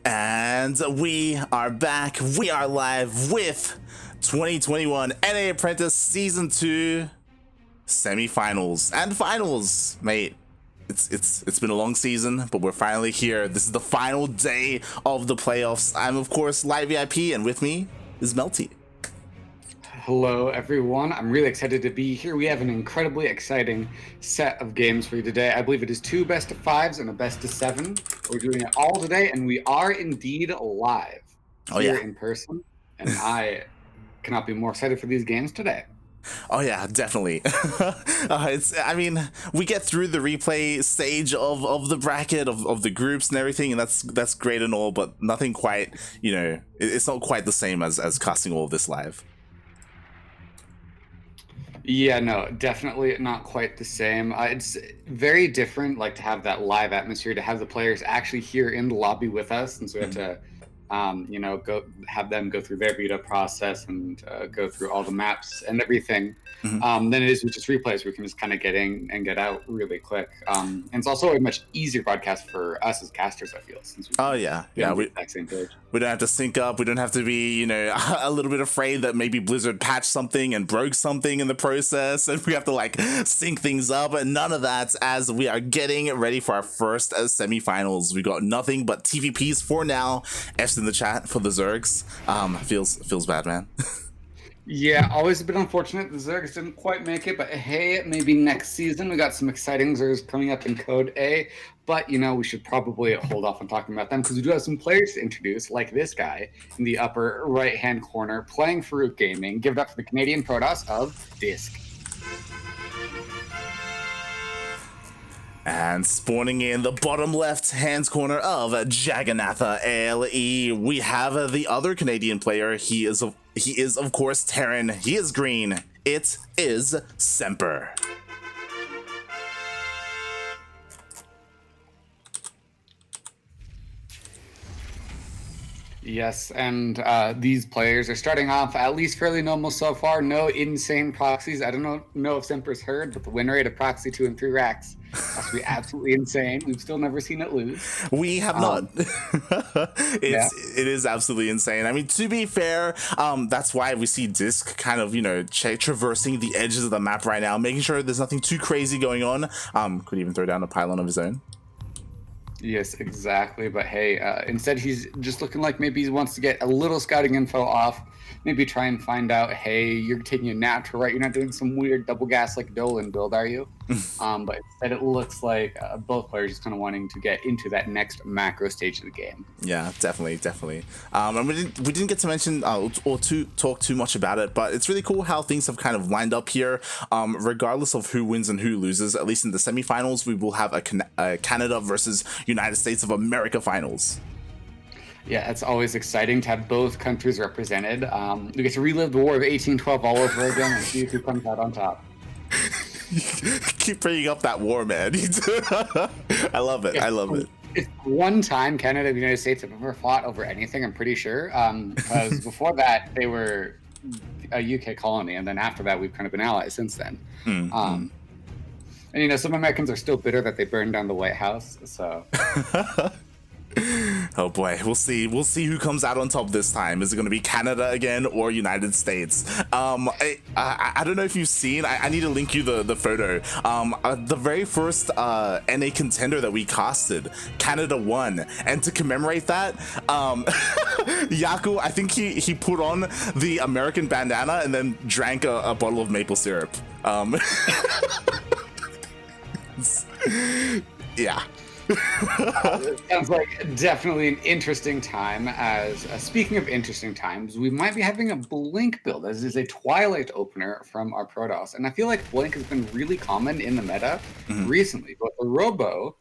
And we are back. We are live with 2021 NA Apprentice Season 2 semifinals and finals, mate. It's been a long season, but we're finally here. This is the final day of the playoffs. I'm of course Live VIP, and with me is mLty. Hello everyone, I'm really excited to be here. We have an incredibly exciting set of games for you today. I believe it is 2 best of 5s and a best of 7. We're doing it all today, and we are indeed live here in person, and I cannot be more excited for these games today. Oh yeah, definitely. I mean, we get through the replay stage of the bracket of the groups and everything, and that's great and all, but nothing quite, it's not quite the same as casting all of this live. Yeah, no, definitely not quite the same. It's very different, like, to have that live atmosphere, to have the players actually here in the lobby with us, and so we have to have them go through their beta process and go through all the maps and everything. Then it is with just replays, we can just kind of get in and get out really quick. And it's also a much easier broadcast for us as casters, I feel, since we we don't have to sync up. We don't have to be, a little bit afraid that maybe Blizzard patched something and broke something in the process, and we have to like sync things up. And none of that, as we are getting ready for our first semifinals. We got nothing but TvPs for now. F's in the chat for the Zergs. Feels bad, man. Yeah, always a bit unfortunate the Zergs didn't quite make it, but hey, maybe next season. We got some exciting Zergs coming up in Code A, but we should probably hold off on talking about them because we do have some players to introduce, like this guy in the upper right-hand corner playing for Root Gaming. Give it up for the Canadian Protoss of DisK. And spawning in the bottom left-hand corner of Jagannatha ALE, we have the other Canadian player. He is of course Terran. He is green. It is Semper. Yes, and these players are starting off at least fairly normal so far. No insane proxies. I don't know if Semper's heard, but the win rate of proxy 2 and 3 racks must be absolutely insane. We've still never seen it lose. We have not. It is absolutely insane. I mean, to be fair, that's why we see DisK kind of, traversing the edges of the map right now, making sure there's nothing too crazy going on. Could even throw down a pylon of his own. Yes, exactly. But hey, instead he's just looking like maybe he wants to get a little scouting info off. Maybe try and find out, hey, you're taking a natural, right? You're not doing some weird double gas like Dolan build, are you? But instead it looks like both players just kind of wanting to get into that next macro stage of the game. Yeah, definitely. And we didn't get to mention or to talk too much about it, but it's really cool how things have kind of lined up here. Regardless of who wins and who loses, at least in the semifinals, we will have a Canada versus United States of America finals. Yeah, it's always exciting to have both countries represented. We get to relive the War of 1812 all over again and see who comes out on top. Keep bringing up that war, man. I love it. I love it. It's one time Canada and the United States have ever fought over anything, I'm pretty sure. Because before that, they were a UK colony, and then after that, we've kind of been allies since then. And some Americans are still bitter that they burned down the White House, so... Oh boy, we'll see who comes out on top this time. Is it going to be Canada again or United States? I don't know if you've seen, I need to link you the photo. The very first NA contender that we casted, Canada won, and to commemorate that, Yaku, I think he put on the American bandana and then drank a bottle of maple syrup. Yeah. Sounds like definitely an interesting time. As speaking of interesting times, we might be having a Blink build, as is a Twilight opener from our Protoss, and I feel like Blink has been really common in the meta recently. But the Robo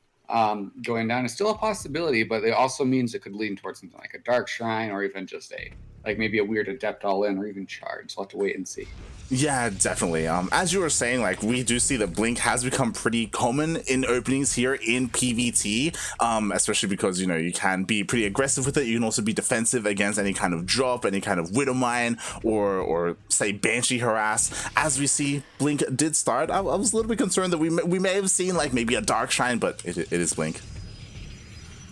going down is still a possibility, but it also means it could lean towards something like a Dark Shrine, or even just maybe a weird Adept All-In, or even Charge. We'll have to wait and see. Yeah, definitely. As you were saying, we do see that Blink has become pretty common in openings here in PvT, especially because, you can be pretty aggressive with it. You can also be defensive against any kind of drop, any kind of Widow Mine, or say Banshee Harass. As we see, Blink did start. I was a little bit concerned that we may have seen maybe a Dark Shine, but it is Blink.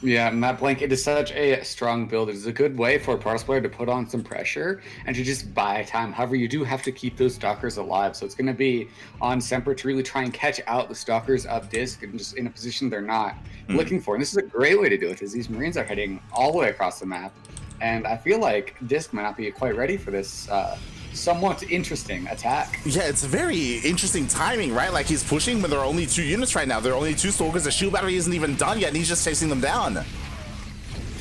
Yeah, and that blanket is such a strong build. It is a good way for a Protoss player to put on some pressure and to just buy time. However, you do have to keep those Stalkers alive. So it's going to be on Semper to really try and catch out the Stalkers of DisK and just in a position they're not looking for. And this is a great way to do it, because these Marines are heading all the way across the map. And I feel like DisK might not be quite ready for this somewhat interesting attack. Yeah, it's very interesting timing, right? Like, he's pushing, but there are only 2 units right now. There are only 2 Stalkers. The shield battery isn't even done yet, and he's just chasing them down.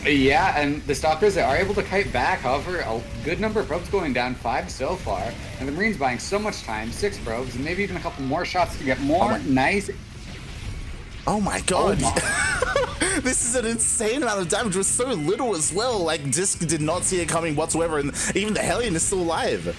Yeah, and the Stalkers, they are able to kite back. However, a good number of probes going down, 5 so far. And the Marines buying so much time, 6 probes, and maybe even a couple more shots to get more nice. Oh my god. Oh my. This is an insane amount of damage with so little as well. Like, DisK did not see it coming whatsoever, and even the Hellion is still alive.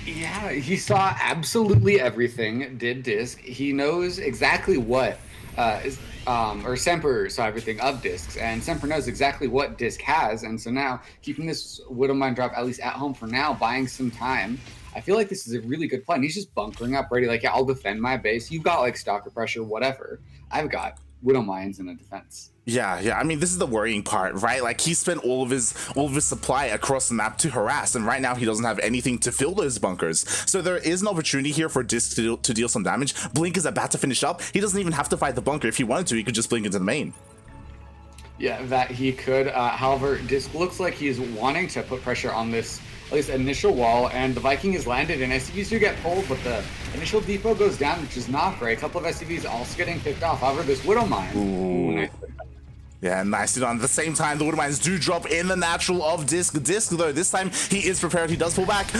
Yeah, he saw absolutely everything, did DisK. He knows exactly what or Semper saw everything of DisK's, and Semper knows exactly what DisK has, and so now keeping this Widowmine drop at least at home for now, buying some time. I feel like this is a really good plan. He's just bunkering up, ready, like, yeah, I'll defend my base. You've got like Stalker pressure, whatever. I've got Widowmines in a defense. Yeah. I mean, this is the worrying part, right? Like, he spent all of his supply across the map to harass, and right now he doesn't have anything to fill those bunkers. So there is an opportunity here for DisK to deal some damage. Blink is about to finish up. He doesn't even have to fight the bunker. If he wanted to, he could just blink into the main. Yeah, that he could. However, DisK looks like he's wanting to put pressure on this, at least initial wall, and the Viking is landed, and SCVs do get pulled, but the initial depot goes down, which is not great. A couple of SCVs also getting picked off. However, this Widowmine. Ooh, nice. Yeah, nicely done. At the same time, the Widowmines do drop in the natural of DisK. DisK, though, this time he is prepared. He does pull back.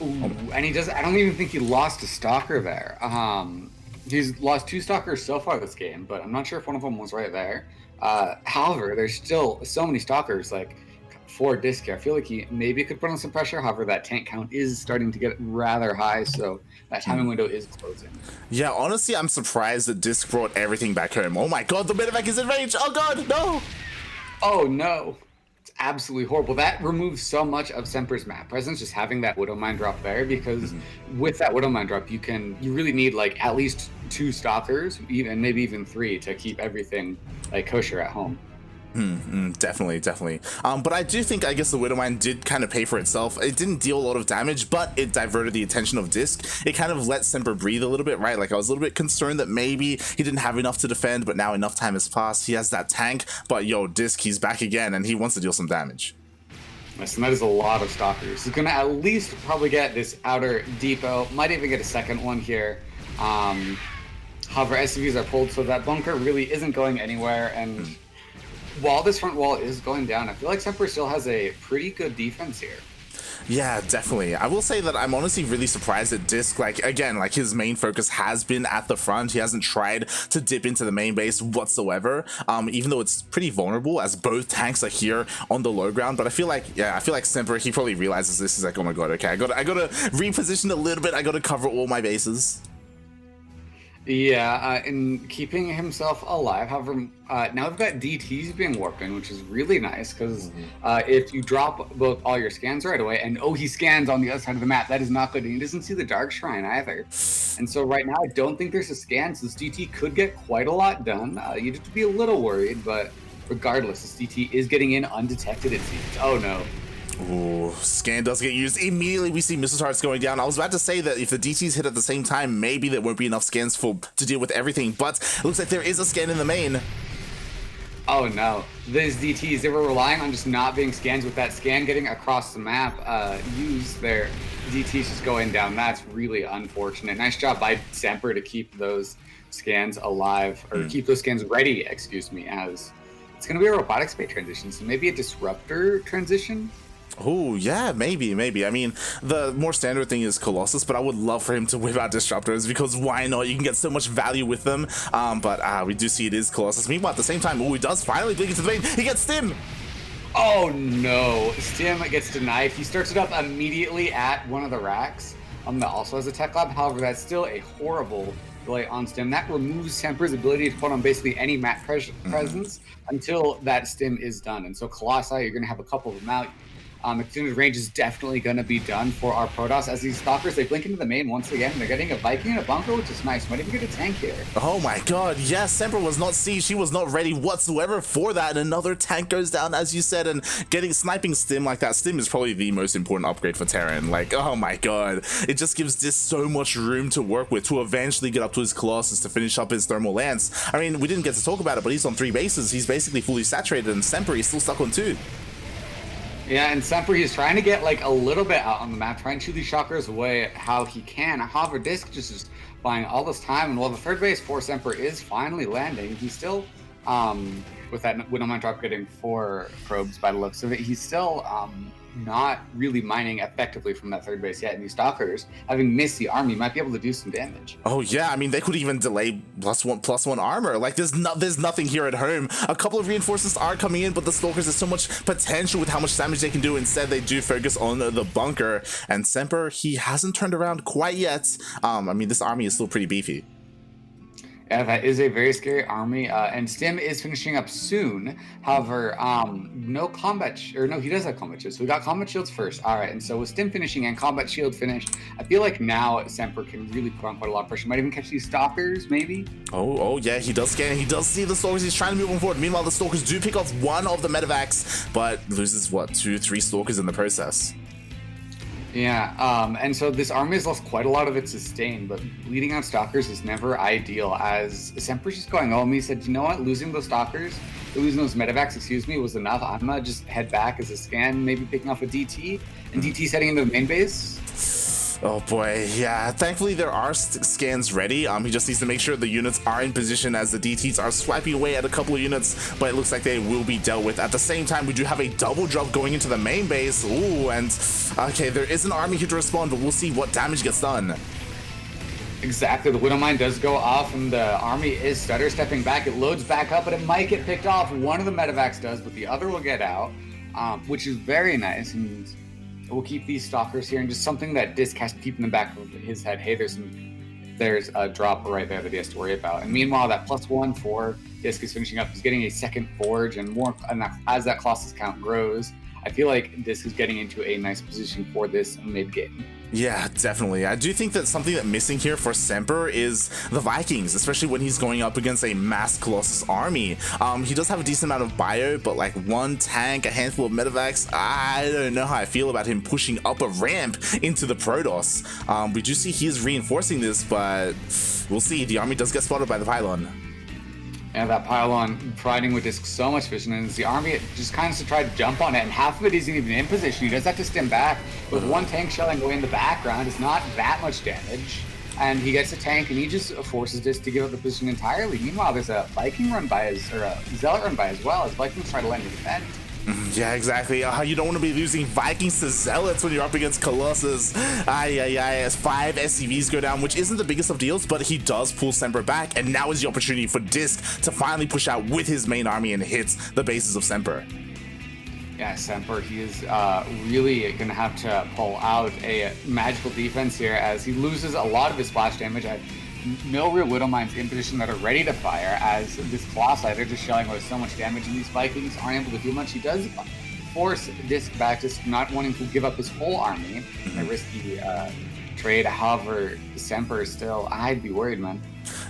Ooh, and he does. I don't even think he lost a Stalker there. He's lost 2 Stalkers so far this game, but I'm not sure if one of them was right there. However, there's still so many Stalkers, like, for DisK here. I feel like he maybe could put on some pressure. However, that tank count is starting to get rather high, so that timing window is closing. Yeah, honestly, I'm surprised that DisK brought everything back home. Oh my god, the medevac is in range. Oh god, no. Oh no. It's absolutely horrible. That removes so much of Semper's map presence, just having that Widowmine drop there, because with that Widowmine drop, you really need like at least 2 Stalkers, maybe even 3, to keep everything like kosher at home. Definitely. But I do think, I guess, the Widowmine did kind of pay for itself. It didn't deal a lot of damage, but it diverted the attention of DisK. It kind of let Semper breathe a little bit, right? Like, I was a little bit concerned that maybe he didn't have enough to defend, but now enough time has passed. He has that tank, but yo, DisK, he's back again, and he wants to deal some damage. Yes, and that is a lot of Stalkers. He's going to at least probably get this outer depot, might even get a second one here. However, SCVs are pulled, so that bunker really isn't going anywhere, and while this front wall is going down, I feel like Semper still has a pretty good defense here. Yeah, definitely. I will say that I'm honestly really surprised at DisK. Like, again, like, his main focus has been at the front. He hasn't tried to dip into the main base whatsoever, even though it's pretty vulnerable as both tanks are here on the low ground. But I feel like Semper, he probably realizes this. Is like, oh my god, okay, I gotta reposition a little bit. I gotta cover all my bases. Yeah, and keeping himself alive. However, now we've got DTs being warped in, which is really nice, because if you drop all your scans right away, and he scans on the other side of the map, that is not good. And he doesn't see the Dark Shrine either. And so right now, I don't think there's a scan, so this DT could get quite a lot done. You'd have to be a little worried, but regardless, this DT is getting in undetected, it seems. Oh no. Ooh, scan does get used. Immediately we see missile turrets going down. I was about to say that if the DTs hit at the same time, maybe there won't be enough scans to deal with everything, but it looks like there is a scan in the main. Oh no, these DTs, they were relying on just not being scans. With that scan getting across the map, use their DTs just going down. That's really unfortunate. Nice job by Semper to keep those scans alive, or keep those scans ready, excuse me, as it's going to be a robotics bait transition, so maybe a disruptor transition. Oh, yeah, maybe. I mean, the more standard thing is Colossus, but I would love for him to whip out Disruptors, because why not? You can get so much value with them. But we do see it is Colossus. Meanwhile, at the same time, he does finally blink into the main. He gets Stim! Oh, no. Stim gets denied. He starts it up immediately at one of the racks that also has a tech lab. However, that's still a horrible delay on Stim. That removes Semper's ability to put on basically any map presence until that Stim is done. And so Colossi, you're going to have a couple of them out. Extended range is definitely going to be done for our Protoss as these Stalkers, they blink into the main once again. They're getting a Viking and a bunker, which is nice. Might even get a tank here. Oh my god, yes, Semper was not sieged. She was not ready whatsoever for that. And another tank goes down, as you said, and getting sniping Stim like that. Stim is probably the most important upgrade for Terran. Like, oh my god. It just gives DisK so much room to work with to eventually get up to his Colossus to finish up his Thermal Lance. I mean, we didn't get to talk about it, but he's on 3 bases. He's basically fully saturated, and Semper, he's still stuck on 2. Yeah, and Semper, he's trying to get like a little bit out on the map, trying to shoot these shockers away how he can. However, DisK just is buying all this time, and while the 3rd base for Semper is finally landing, he's still, with that Widowmine drop getting 4 probes by the looks of it, he's still not really mining effectively from that 3rd base yet. And these Stalkers, having missed the army, might be able to do some damage. Oh yeah, I mean, they could even delay +1/+1 armor. Like, there's nothing here at home. A couple of reinforcements are coming in, but the Stalkers, there's so much potential with how much damage they can do. Instead, they do focus on the bunker. And Semper, he hasn't turned around quite yet. I mean, this army is still pretty beefy. Yeah, that is a very scary army, and Stim is finishing up soon. However, no combat, or no, he does have combat shields. So we got combat shields first. All right, and so with Stim finishing and combat shield finished, I feel like now Semper can really put on quite a lot of pressure. Might even catch these Stalkers, maybe. Oh yeah, he does scan. He does see the Stalkers. He's trying to move on forward. Meanwhile, the Stalkers do pick off one of the medevacs, but loses what, 2-3 Stalkers in the process. Yeah, and so this army has lost quite a lot of its sustain, but bleeding out Stalkers is never ideal, as Semper's just going home. He said, you know what, losing those Stalkers, losing those medevacs, excuse me, was enough. I'm gonna just head back as a scan, maybe picking off a DT, and DT's heading into the main base. Oh boy, yeah, thankfully there are scans ready. He just needs to make sure the units are in position as the DTs are swiping away at a couple of units, but it looks like they will be dealt with. At the same time, we do have a double drop going into the main base. Ooh, and okay, there is an army here to respond, but we'll see what damage gets done. Exactly, the Widowmine does go off, and the army is stutter stepping back. It loads back up, but it might get picked off. One of the medevacs does, but the other will get out, which is very nice, and we'll keep these Stalkers here, and just something that DisK has to keep in the back of his head. Hey, there's a drop right there that he has to worry about. And meanwhile, that +1 for DisK is finishing up. He's getting a 2nd forge, and more. And as that Colossus count grows, I feel like DisK is getting into a nice position for this mid game. Yeah, definitely. I do think that something that's missing here for Semper is the Vikings, especially when he's going up against a mass Colossus army. He does have a decent amount of bio, but like 1 tank, a handful of medevacs, I don't know how I feel about him pushing up a ramp into the Protoss. We do see he is reinforcing this, but we'll see. The army does get spotted by the pylon. And that pylon providing with DisK so much vision, and the army just kind of to try to jump on it, and half of it isn't even in position. He does have to stim back, with 1 tank shelling away in the background. It's not that much damage, and he gets a tank, and he just forces DisK to give up the position entirely. Meanwhile, there's a Viking run by or a Zealot run by as well, as Vikings try to land the defend. Yeah, exactly. You don't want to be losing Vikings to Zealots when you're up against Colossus. As 5 SCVs go down, which isn't the biggest of deals, but he does pull Semper back, and now is the opportunity for DisK to finally push out with his main army and hits the bases of Semper. Yeah, Semper, he is really going to have to pull out a magical defense here, as he loses a lot of his splash damage. No real Widowmines in position that are ready to fire, as this Colossi, they're just shelling with so much damage, and these Vikings aren't able to do much. He does force DisK back, just not wanting to give up his whole army. A risky trade. However, Semper is still, I'd be worried, man.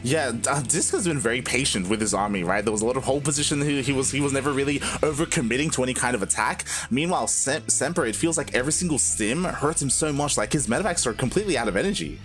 Yeah, DisK has been very patient with his army, right? There was a lot of hold position. He was never really overcommitting to any kind of attack. Meanwhile, Semper, it feels like every single stim hurts him so much. Like, his medevacs are completely out of energy.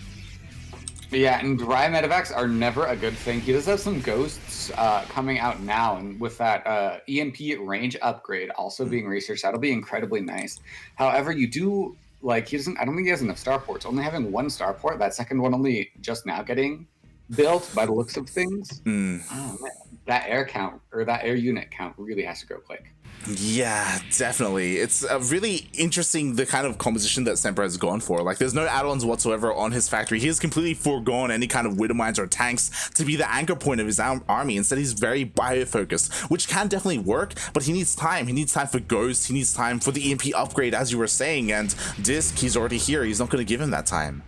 Yeah, and dry medevacs are never a good thing. He does have some ghosts coming out now, and with that EMP range upgrade also being researched, that'll be incredibly nice. However, you do, like, he doesn't, I don't think he has enough starports. Only having 1 starport, that second one only just now getting built by the looks of things. Oh, man. That air count, or that air unit count, really has to go quick. Yeah, definitely. It's really interesting, the kind of composition that Semper has gone for. Like, there's no add-ons whatsoever on his factory. He has completely foregone any kind of Widowmines or tanks to be the anchor point of his army. Instead, he's very bio-focused, which can definitely work, but he needs time. He needs time for Ghost. He needs time for the EMP upgrade, as you were saying, and DisK, he's already here. He's not going to give him that time.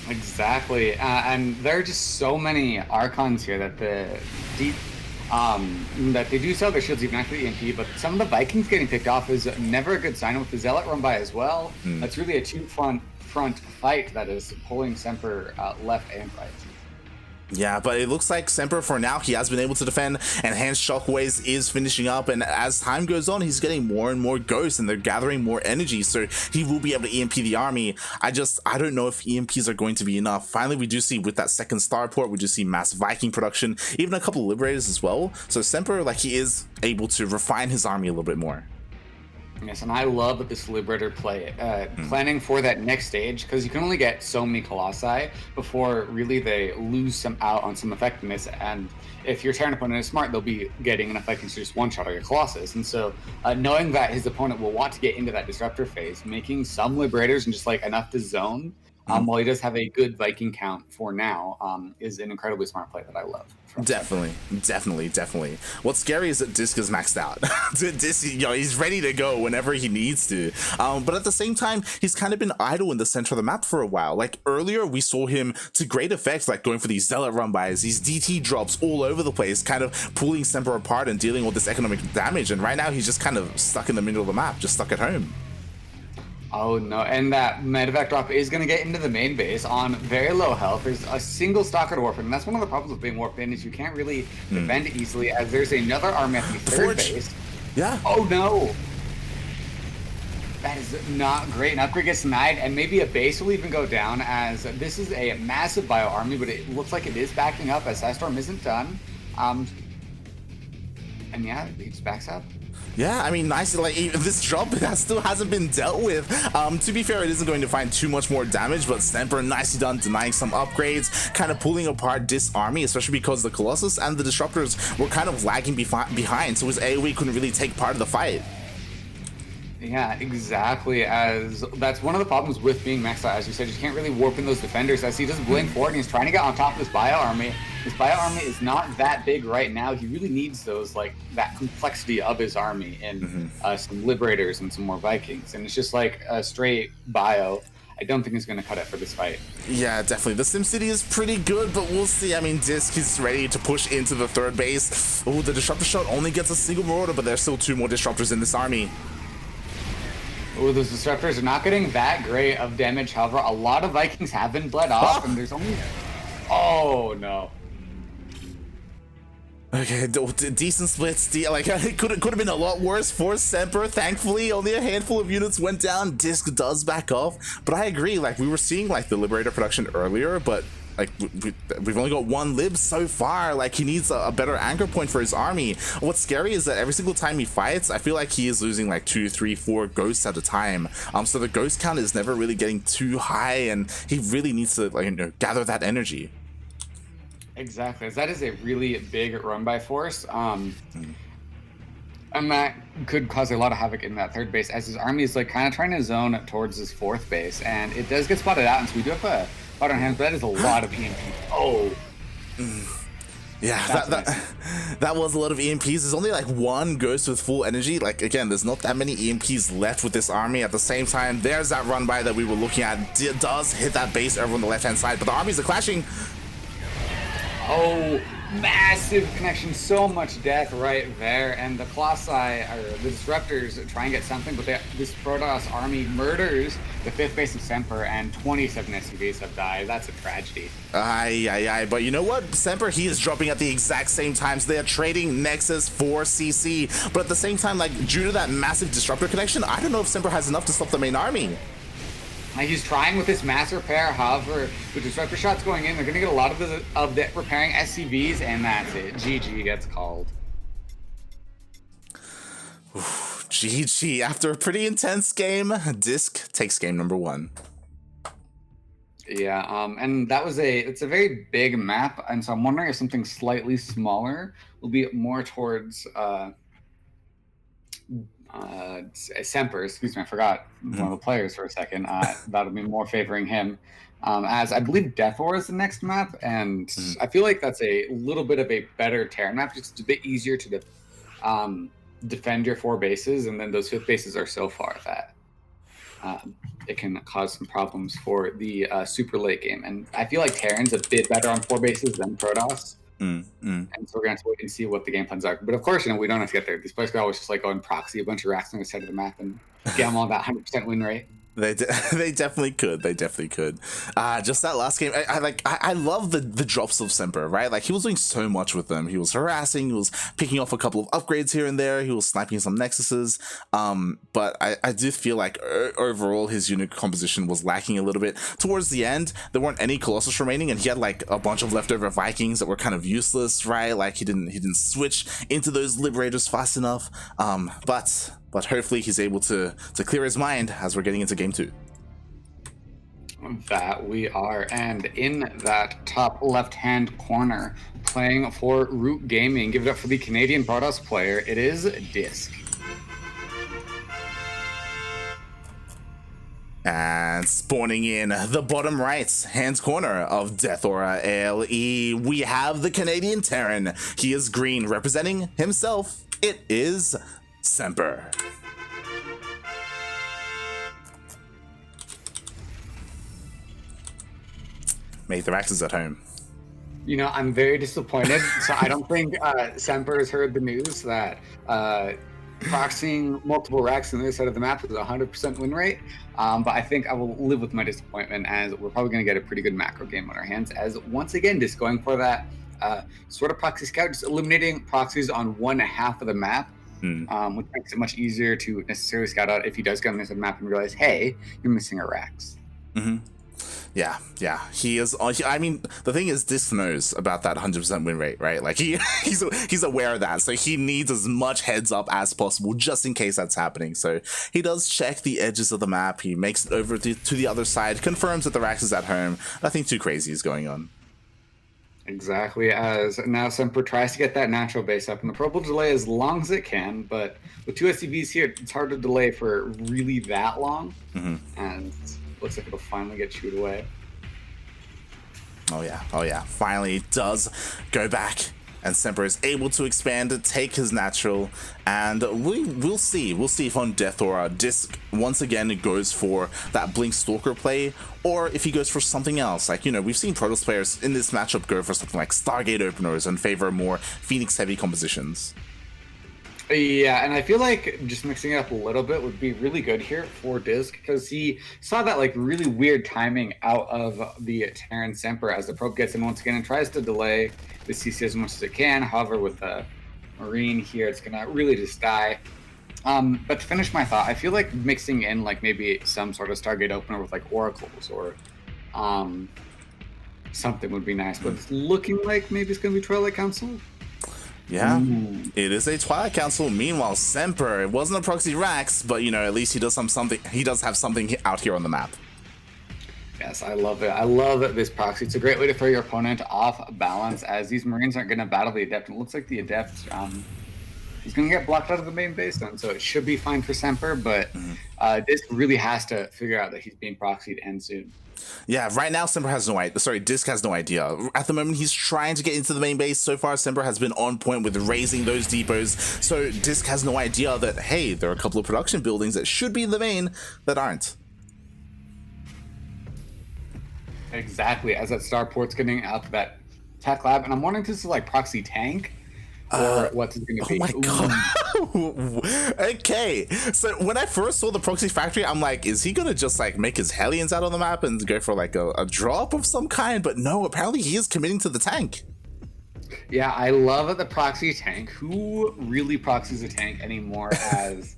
Exactly, and there are just so many Archons here that the that they do sell their shields even after the EMP, but some of the Vikings getting picked off is never a good sign with the Zealot run by as well. That's really a two-front fight that is pulling Semper left and right. Yeah, but it looks like Semper, for now, he has been able to defend, and Enhanced Shockwaves is finishing up, and as time goes on, he's getting more and more ghosts, and they're gathering more energy, so he will be able to EMP the army. I don't know if EMPs are going to be enough. Finally, we do see, with that second starport, we do see mass Viking production, even a couple of Liberators as well, so Semper, like, he is able to refine his army a little bit more. Yes, and I love this Liberator play, planning for that next stage, because you can only get so many Colossi before really they lose some out on some effectiveness, and if your Terran opponent is smart, they'll be getting enough Vikings to just one-shot all your Colossus, and so knowing that his opponent will want to get into that Disruptor phase, making some Liberators and just like enough to zone, while he does have a good Viking count for now, is an incredibly smart play that I love. Definitely. What's scary is that DisK is maxed out. DisK, he's ready to go whenever he needs to. But at the same time, he's kind of been idle in the center of the map for a while. Like earlier, we saw him to great effect, like going for these Zealot run-bys, these DT drops all over the place, kind of pulling Semper apart and dealing with this economic damage. And right now, he's just kind of stuck in the middle of the map, just stuck at home. Oh no, and that medevac drop is going to get into the main base on very low health. There's a single Stalker Dwarf, and that's one of the problems with being warped in, is you can't really defend it easily, as there's another army at the third base. Yeah. Oh no! That is not great. An upgrade gets denied, and maybe a base will even go down, as this is a massive bio army, but it looks like it is backing up, as Storm isn't done. And yeah, he just backs up. Yeah, I mean, nice. Like, this drop still hasn't been dealt with. To be fair, it isn't going to find too much more damage, but Semper, nicely done, denying some upgrades, kind of pulling apart this army, especially because the Colossus and the Disruptors were kind of lagging behind, so his AoE couldn't really take part of the fight. Yeah, exactly, as that's one of the problems with being maxed out. As you said, you can't really warp in those defenders, as he does blink forward and he's trying to get on top of this bio army. His bio army is not that big right now. He really needs those, like, that complexity of his army in some Liberators and some more Vikings, and it's just like a straight bio. I don't think it's going to cut it for this fight. Yeah, definitely. The SimCity is pretty good, but we'll see. I mean, DisK is ready to push into the third base. Oh, the Disruptor shot only gets a single Marauder, but there's still 2 more Disruptors in this army. Oh, those Disruptors are not getting that great of damage. However, a lot of Vikings have been bled off, and there's only... Oh, no. Okay, decent splits. Like, it could have been a lot worse for Semper. Thankfully, only a handful of units went down. DisK does back off, but I agree. Like, we were seeing like the Liberator production earlier, but like we've only got 1 lib so far. Like, he needs a better anchor point for his army. What's scary is that every single time he fights, I feel like he is losing like 2, 3, 4 ghosts at a time. So the ghost count is never really getting too high, and he really needs to, like, gather that energy. Exactly, as that is a really big run by force, and that could cause a lot of havoc in that third base, as his army is like kind of trying to zone towards his fourth base, and it does get spotted out, and so we do have a spot on hand, but that is a lot of EMP. Oh. Yeah, that was a lot of EMPs. There's only like 1 ghost with full energy. Like, again, there's not that many EMPs left with this army. At the same time, there's that run by that we were looking at. It does hit that base over on the left hand side, but the armies are clashing. Oh, massive connection, so much death right there, and the Colossi, or the Disruptors, try and get something, but this Protoss army murders the 5th base of Semper, and 27 SCVs have died. That's a tragedy. Aye. But you know what? Semper, he is dropping at the exact same time, so they are trading Nexus for CC, but at the same time, like, due to that massive Disruptor connection, I don't know if Semper has enough to stop the main army. He's trying with this mass repair, however, with Disruptor shots going in, they're going to get a lot of the repairing SCVs, and that's it. GG gets called. GG. After a pretty intense game, DisK takes game number 1. Yeah, and that was it's a very big map, and so I'm wondering if something slightly smaller will be more towards Semper, excuse me, I forgot one of the players for a second. That'll be more favoring him, as I believe Death War is the next map, and I feel like that's a little bit of a better Terran map, just a bit easier to defend your 4 bases, and then those 5th bases are so far that it can cause some problems for the super late game. And I feel like Terran's a bit better on 4 bases than Protoss. And so we're going to have to wait and see what the game plans are. But of course, we don't have to get there. These players could always just like go and proxy a bunch of racks on the side of the map and get them on that 100% win rate. They definitely could. They definitely could. Just that last game, I love the drops of Semper, right? Like, he was doing so much with them. He was harassing, he was picking off a couple of upgrades here and there, he was sniping some nexuses. But I do feel like overall his unit composition was lacking a little bit. Towards the end, there weren't any Colossus remaining, and he had like a bunch of leftover Vikings that were kind of useless, right? Like, he didn't switch into those Liberators fast enough. But hopefully he's able to clear his mind as we're getting into game 2. That we are, and in that top left-hand corner, playing for Root Gaming, give it up for the Canadian Protoss player, it is DisK. And spawning in the bottom right hand corner of Death Aura ALE, we have the Canadian Terran. He is green, representing himself. It is Semper. Make the Raxes at home. I'm very disappointed. So I don't think Semper has heard the news that proxying multiple racks on the other side of the map is a 100% win rate. But I think I will live with my disappointment, as we're probably going to get a pretty good macro game on our hands, as once again, just going for that sort of proxy scout, just eliminating proxies on one half of the map. Which makes it much easier to necessarily scout out if he does get on this map and realize, hey, you're missing a racks. Yeah, he is. I mean, the thing is, DisK knows about that 100% win rate, right? Like, he's aware of that, so he needs as much heads up as possible just in case that's happening. So he does check the edges of the map. He makes it over to the other side, confirms that the racks is at home. Nothing too crazy is going on. Exactly, as now Semper tries to get that natural base up, and the probe will delay as long as it can, but with 2 SCVs here, it's hard to delay for really that long, and looks like it'll finally get chewed away. Oh yeah, finally it does go back, and Semper is able to expand to take his natural, and we'll see if on Death Aura DisK once again goes for that Blink Stalker play, or if he goes for something else. Like, we've seen Protoss players in this matchup go for something like Stargate openers and favor more Phoenix heavy compositions. Yeah, and I feel like just mixing it up a little bit would be really good here for DisK, because he saw that like really weird timing out of the Terran Semper as the probe gets in once again and tries to delay the CC as much as it can. However, with the Marine here, it's gonna really just die. But to finish my thought, I feel like mixing in like maybe some sort of Stargate opener with like Oracles or something would be nice. But it's looking like maybe it's gonna be Twilight Council. Yeah, It is a Twilight Council. Meanwhile, Semper, it wasn't a proxy Rax, but at least he does something. He does have something out here on the map. Yes, I love it. I love this proxy. It's a great way to throw your opponent off balance, as these Marines aren't going to battle the Adept. And it looks like the Adept, he's going to get blocked out of the main base then, so it should be fine for Semper. But DisK really has to figure out that he's being proxied and soon. Yeah, right now Semper has no idea. Sorry, DisK has no idea. At the moment, he's trying to get into the main base. So far, Semper has been on point with raising those depots. So DisK has no idea that, hey, there are a couple of production buildings that should be in the main that aren't. Exactly, as that starport's getting out to that tech lab, and I'm wondering if this is like proxy tank. Or what's it going to be? Oh my god. Okay, so when I first saw the proxy factory, I'm like, is he gonna just like make his Hellions out on the map and go for like a drop of some kind? But no, apparently he is committing to the tank. Yeah, I love the proxy tank. Who really proxies a tank anymore? As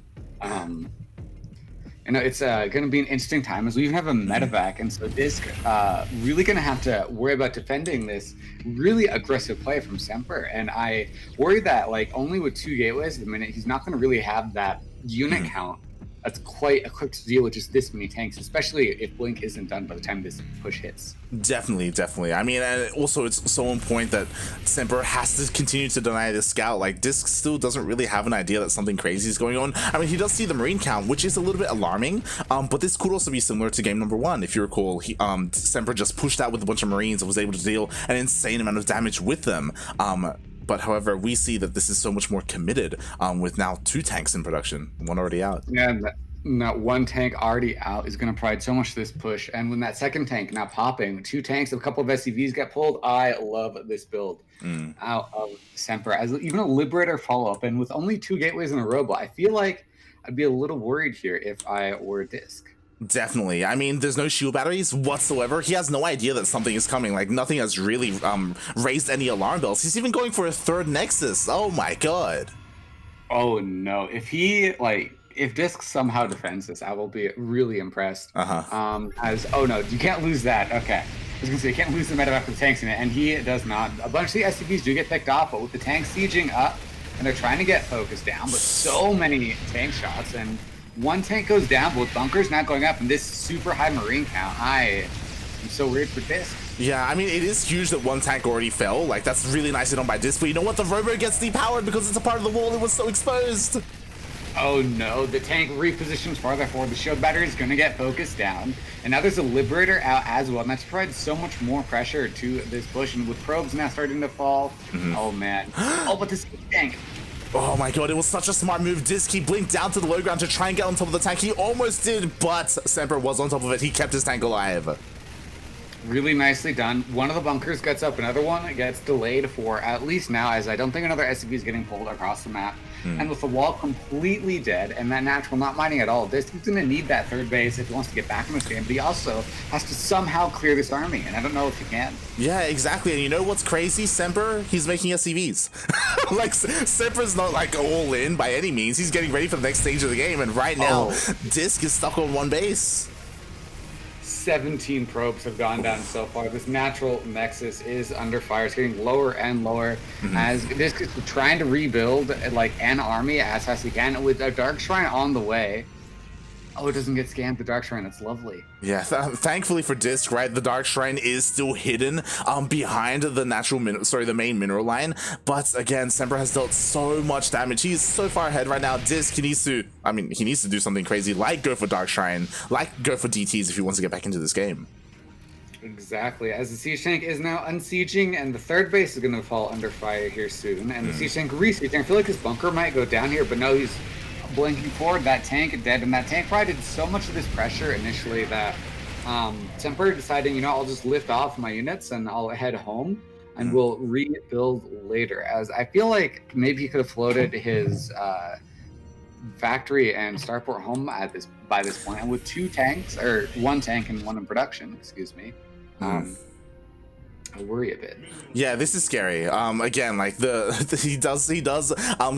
it's going to be an interesting time, as we even have a medevac, and so DisK really going to have to worry about defending this really aggressive play from Semper. And I worry that like only with 2 gateways at the minute, he's not going to really have that unit count that's quite equipped to deal with just this many tanks, especially if Blink isn't done by the time this push hits. Definitely. I mean, and also it's so on point that Semper has to continue to deny this scout. Like, DisK still doesn't really have an idea that something crazy is going on. I mean, he does see the Marine count, which is a little bit alarming, but this could also be similar to game number 1. If you recall, Semper just pushed out with a bunch of Marines and was able to deal an insane amount of damage with them. But however, we see that this is so much more committed with now 2 tanks in production, 1 already out. Yeah, Now, one tank already out is going to provide so much to this push. And when that second tank now popping, 2 tanks, a couple of SCVs get pulled. I love this build out of Semper. As even a Liberator follow-up, and with only 2 gateways in a row, but I feel like I'd be a little worried here if I were DisK. Definitely. I mean, there's no shield batteries whatsoever. He has no idea that something is coming. Like, nothing has really raised any alarm bells. He's even going for a 3rd Nexus. Oh my god. Oh no. If he, like, if DisK somehow defends this, I will be really impressed. Oh no, you can't lose that. Okay. I was gonna say, you can't lose the medevac with the tanks in it, and he does not. A bunch of the SCVs do get picked off, but with the tanks sieging up, and they're trying to get focused down, but so many tank shots, and one tank goes down, but with bunkers not going up, and this super high marine count, I am so weird for DisK. Yeah, I mean, it is huge that one tank already fell. Like, that's really nicely done by DisK, but you know what? The robo gets depowered because it's a part of the wall. It was so exposed. Oh no, the tank repositions farther forward. The shield battery is going to get focused down. And now there's a Liberator out as well. And that's provided so much more pressure to this push. And with probes now starting to fall, oh man. Oh, but this tank. Oh my god, it was such a smart move. DisK, he blinked down to the low ground to try and get on top of the tank. He almost did, but Semper was on top of it. He kept his tank alive. Really nicely done. One of the bunkers gets up, another one gets delayed for at least now, as I don't think another SCV is getting pulled across the map. And with the wall completely dead and that natural not mining at all, DisK is going to need that 3rd base if he wants to get back in this game, but he also has to somehow clear this army, and I don't know if he can. Yeah, exactly. And you know what's crazy? Semper, he's making SCVs. Like, Semper's not, like, all in by any means. He's getting ready for the next stage of the game, and right now, DisK is stuck on 1 base. 17 probes have gone down so far. This natural nexus is under fire. It's getting lower and lower as DisK is trying to rebuild like an army as fast as he can with a Dark Shrine on the way. Oh, it doesn't get scanned, the Dark Shrine. That's lovely. Yeah, thankfully for DisK, right, the Dark Shrine is still hidden behind the the main mineral line. But again, Semper has dealt so much damage. He's so far ahead right now. DisK, he needs to do something crazy, like go for Dark Shrine, like go for DTs if he wants to get back into this game. Exactly, as the siege tank is now unsieging, and the 3rd base is going to fall under fire here soon. And the siege tank re-sieging. I feel like his bunker might go down here, but no, he's blinking forward. That tank dead, and that tank provided so much of this pressure initially that Semper deciding, you know, I'll just lift off my units and I'll head home and we'll rebuild later. As I feel like maybe he could have floated his factory and starport home by this point, and with 2 tanks, or 1 tank and 1 in production, excuse me. I worry a bit. Yeah, this is scary. Again, like he does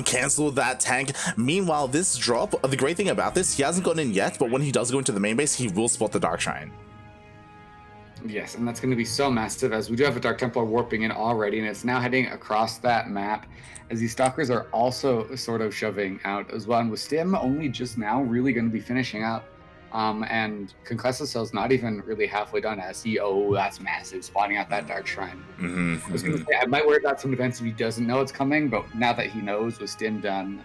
cancel that tank. Meanwhile, this drop, the great thing about this, he hasn't gone in yet, but when he does go into the main base, he will spot the Dark Shrine. Yes, and that's going to be so massive, as we do have a Dark Templar warping in already, and it's now heading across that map, as these Stalkers are also sort of shoving out as well. And with Stim only just now really going to be finishing up. And Conquesta Cell's not even really halfway done as that's massive, spawning out that Dark Shrine. I was going to say, I might worry about some events if he doesn't know it's coming, but now that he knows with Stim done,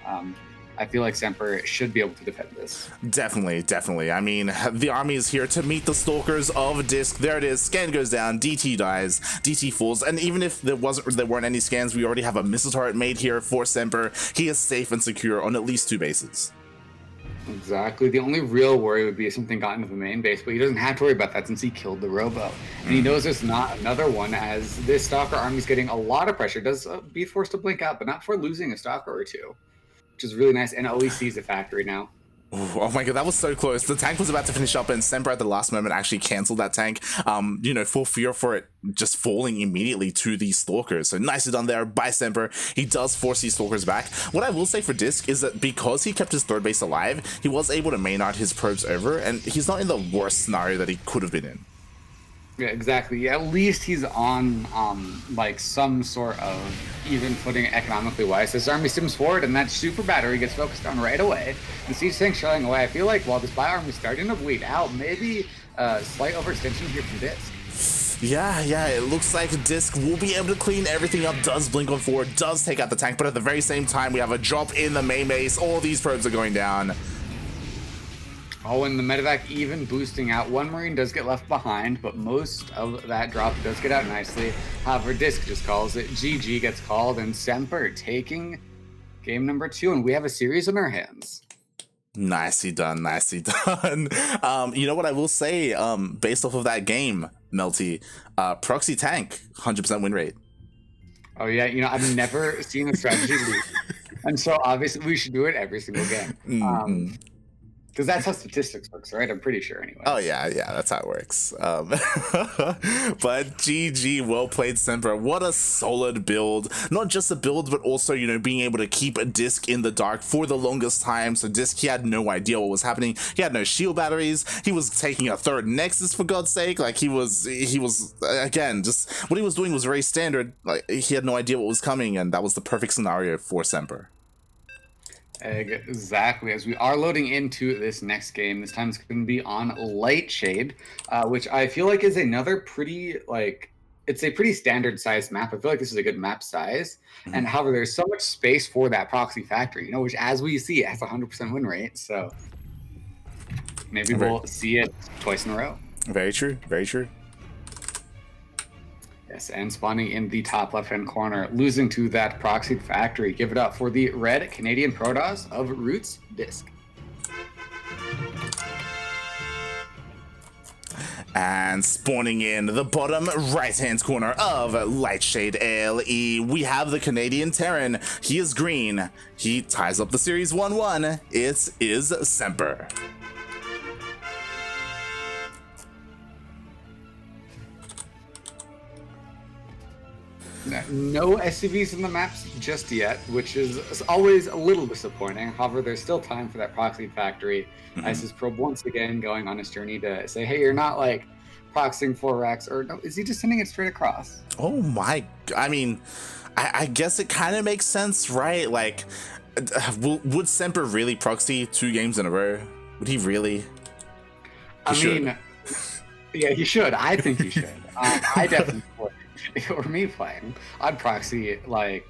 I feel like Semper should be able to defend this. Definitely. I mean, the army is here to meet the Stalkers of DisK. There it is. Scan goes down. DT dies. DT falls. And even if there weren't any scans, we already have a missile turret made here for Semper. He is safe and secure on at least 2 bases. Exactly. The only real worry would be if something got into the main base, but he doesn't have to worry about that since he killed the Robo. And he knows there's not another one, as this Stalker army is getting a lot of pressure. Does be forced to blink out, but not for losing a Stalker or 2, which is really nice. And always sees a factory now. Oh my god, that was so close. The tank was about to finish up, and Semper at the last moment actually canceled that tank, you know, for fear for it just falling immediately to these Stalkers. So nicely done there by Semper. He does force these Stalkers back. What I will say for DisK is that because he kept his 3rd base alive, he was able to main out his probes over, and he's not in the worst scenario that he could have been in. Yeah, exactly. At least he's on like some sort of even footing economically wise. His army stims forward, and that super battery gets focused on right away. The siege tank shelling away. I feel like while this bio army is starting to bleed out, maybe a slight overextension here from DisK. Yeah, it looks like DisK will be able to clean everything up, does blink on forward, does take out the tank, but at the very same time, we have a drop in the main base. All these probes are going down. Oh, and the medevac even boosting out. 1 Marine does get left behind, but most of that drop does get out nicely. However, DisK just calls it. GG gets called, and Semper taking game number 2, and we have a series in our hands. Nicely done, nicely done. You know what I will say, based off of that game, mLty, proxy tank, 100% win rate. Oh yeah, you know, I've never seen a strategy lose, and so obviously we should do it every single game. Mm-hmm. Because that's how statistics works, right? I'm pretty sure, anyways. Oh yeah, that's how it works. But GG, well played, Semper. What a solid build. Not just a build, but also, you know, being able to keep a DisK in the dark for the longest time. So DisK, he had no idea what was happening. He had no shield batteries. He was taking a third Nexus, for God's sake. Like, he was again, just what he was doing was very standard. Like, he had no idea what was coming, and that was the perfect scenario for Semper. Exactly. As we are loading into this next game, this time it's going to be on Lightshade, which I feel like is another pretty, like, it's a pretty standard sized map. I feel like this is a good map size. Mm-hmm. And however, there's so much space for that proxy factory, you know, which as we see, it has a 100% win rate. So maybe we'll see it twice in a row. Very true. Very true. Yes, and spawning in the top left-hand corner, losing to that proxy factory. Give it up for the red Canadian Protoss of Roots DisK. And spawning in the bottom right-hand corner of Lightshade LE, we have the Canadian Terran. He is green. He ties up the series 1-1. It is Semper. No SCVs in the maps just yet, which is always a little disappointing. However, there's still time for that proxy factory. As his probe once again going on his journey to say, hey, you're not like proxying 4x, or no, is he just sending it straight across? Oh my, I mean, I guess it kind of makes sense, right? Like, would Semper really proxy 2 games in a row? Would he really? Yeah, he should. I think he should. I definitely would. If it were me playing, I'd proxy, like,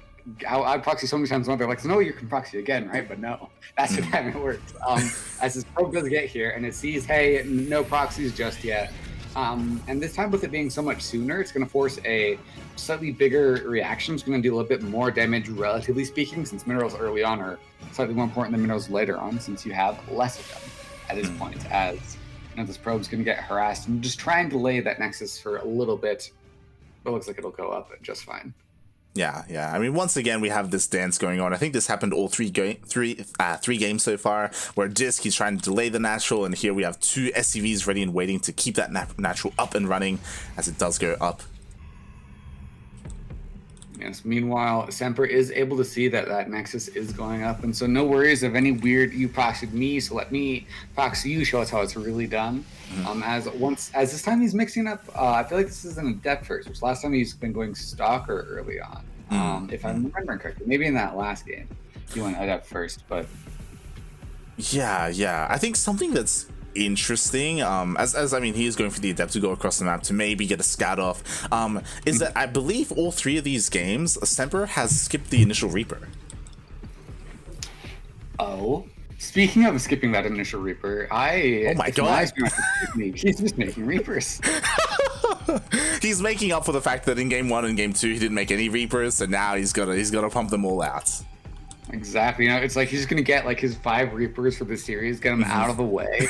I'd proxy so many times when they're like, no, you can proxy again, right? But no, that's the time it works. As his probe does get here and it sees, hey, no proxies just yet. And this time with it being so much sooner, it's going to force a slightly bigger reaction. It's going to do a little bit more damage, relatively speaking, since minerals early on are slightly more important than minerals later on, since you have less of them at this point, as you know, this probe's going to get harassed and just try and delay that Nexus for a little bit. It looks like it'll go up just fine. Yeah. I mean, once again, we have this dance going on. I think this happened all three games so far, where DisK, he's trying to delay the natural, and here we have 2 SCVs ready and waiting to keep that natural up and running as it does go up. Yes, meanwhile, Semper is able to see that that Nexus is going up, and so no worries of any weird, you proxied me, so let me proxy you, show us how it's really done. As this time he's mixing up, I feel like this is an Adept first, which last time he's been going Stalker early on. If I'm remembering correctly, maybe in that last game he went Adept first, but yeah, I think something that's interesting, as I mean, he is going for the Adept to go across the map to maybe get a scout off, is that I believe all 3 of these games, Semper has skipped the initial Reaper. Oh, speaking of skipping that initial Reaper, oh my god, he's just making Reapers. He's making up for the fact that in game 1 and game 2 he didn't make any Reapers, so now he's gonna pump them all out. Exactly. You know, it's like he's gonna get like his 5 Reapers for the series, get them out of the way.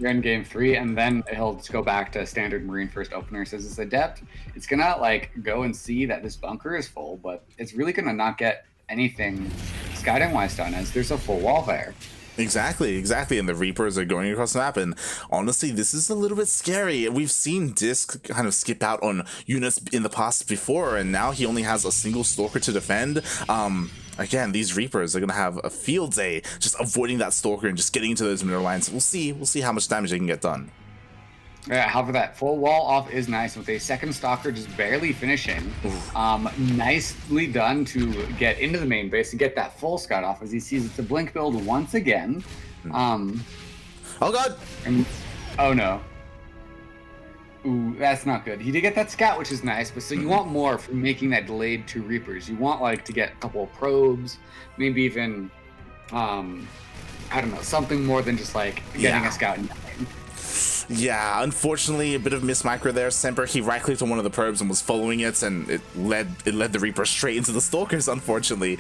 You're in game 3, and then he'll just go back to standard Marine first opener. Says it's Adept. It's gonna like go and see that this bunker is full, but it's really gonna not get anything scouting wise done, as there's a full wall there. Exactly, and the Reapers are going across the map, and honestly, this is a little bit scary. We've seen DisK kind of skip out on units in the past before, and now he only has a single Stalker to defend. Again, these Reapers are going to have a field day just avoiding that Stalker and just getting into those mineral lines. We'll see how much damage they can get done. Yeah, however, that full wall off is nice, with a second Stalker just barely finishing. Nicely done to get into the main base and get that full scout off, as he sees it's a blink build once again. Oh god! Oh no. Ooh, that's not good. He did get that scout, which is nice, but so you want more from making that delayed 2 Reapers. You want like to get a couple of probes, maybe even, I don't know, something more than just like getting a scout and dying. Yeah, unfortunately, a bit of mismicro there. Semper, he right-clicked on one of the probes and was following it, and it led the Reaper straight into the Stalkers, unfortunately.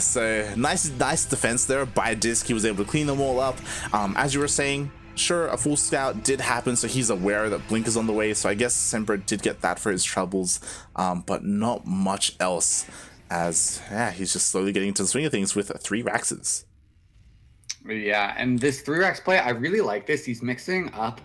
So nice defense there by DisK. He was able to clean them all up. As you were saying, sure, a full scout did happen, so he's aware that Blink is on the way, so I guess Semper did get that for his troubles, but not much else, as yeah, he's just slowly getting into the swing of things with 3 Raxes. Yeah, and this 3-Rax play, I really like this. He's mixing up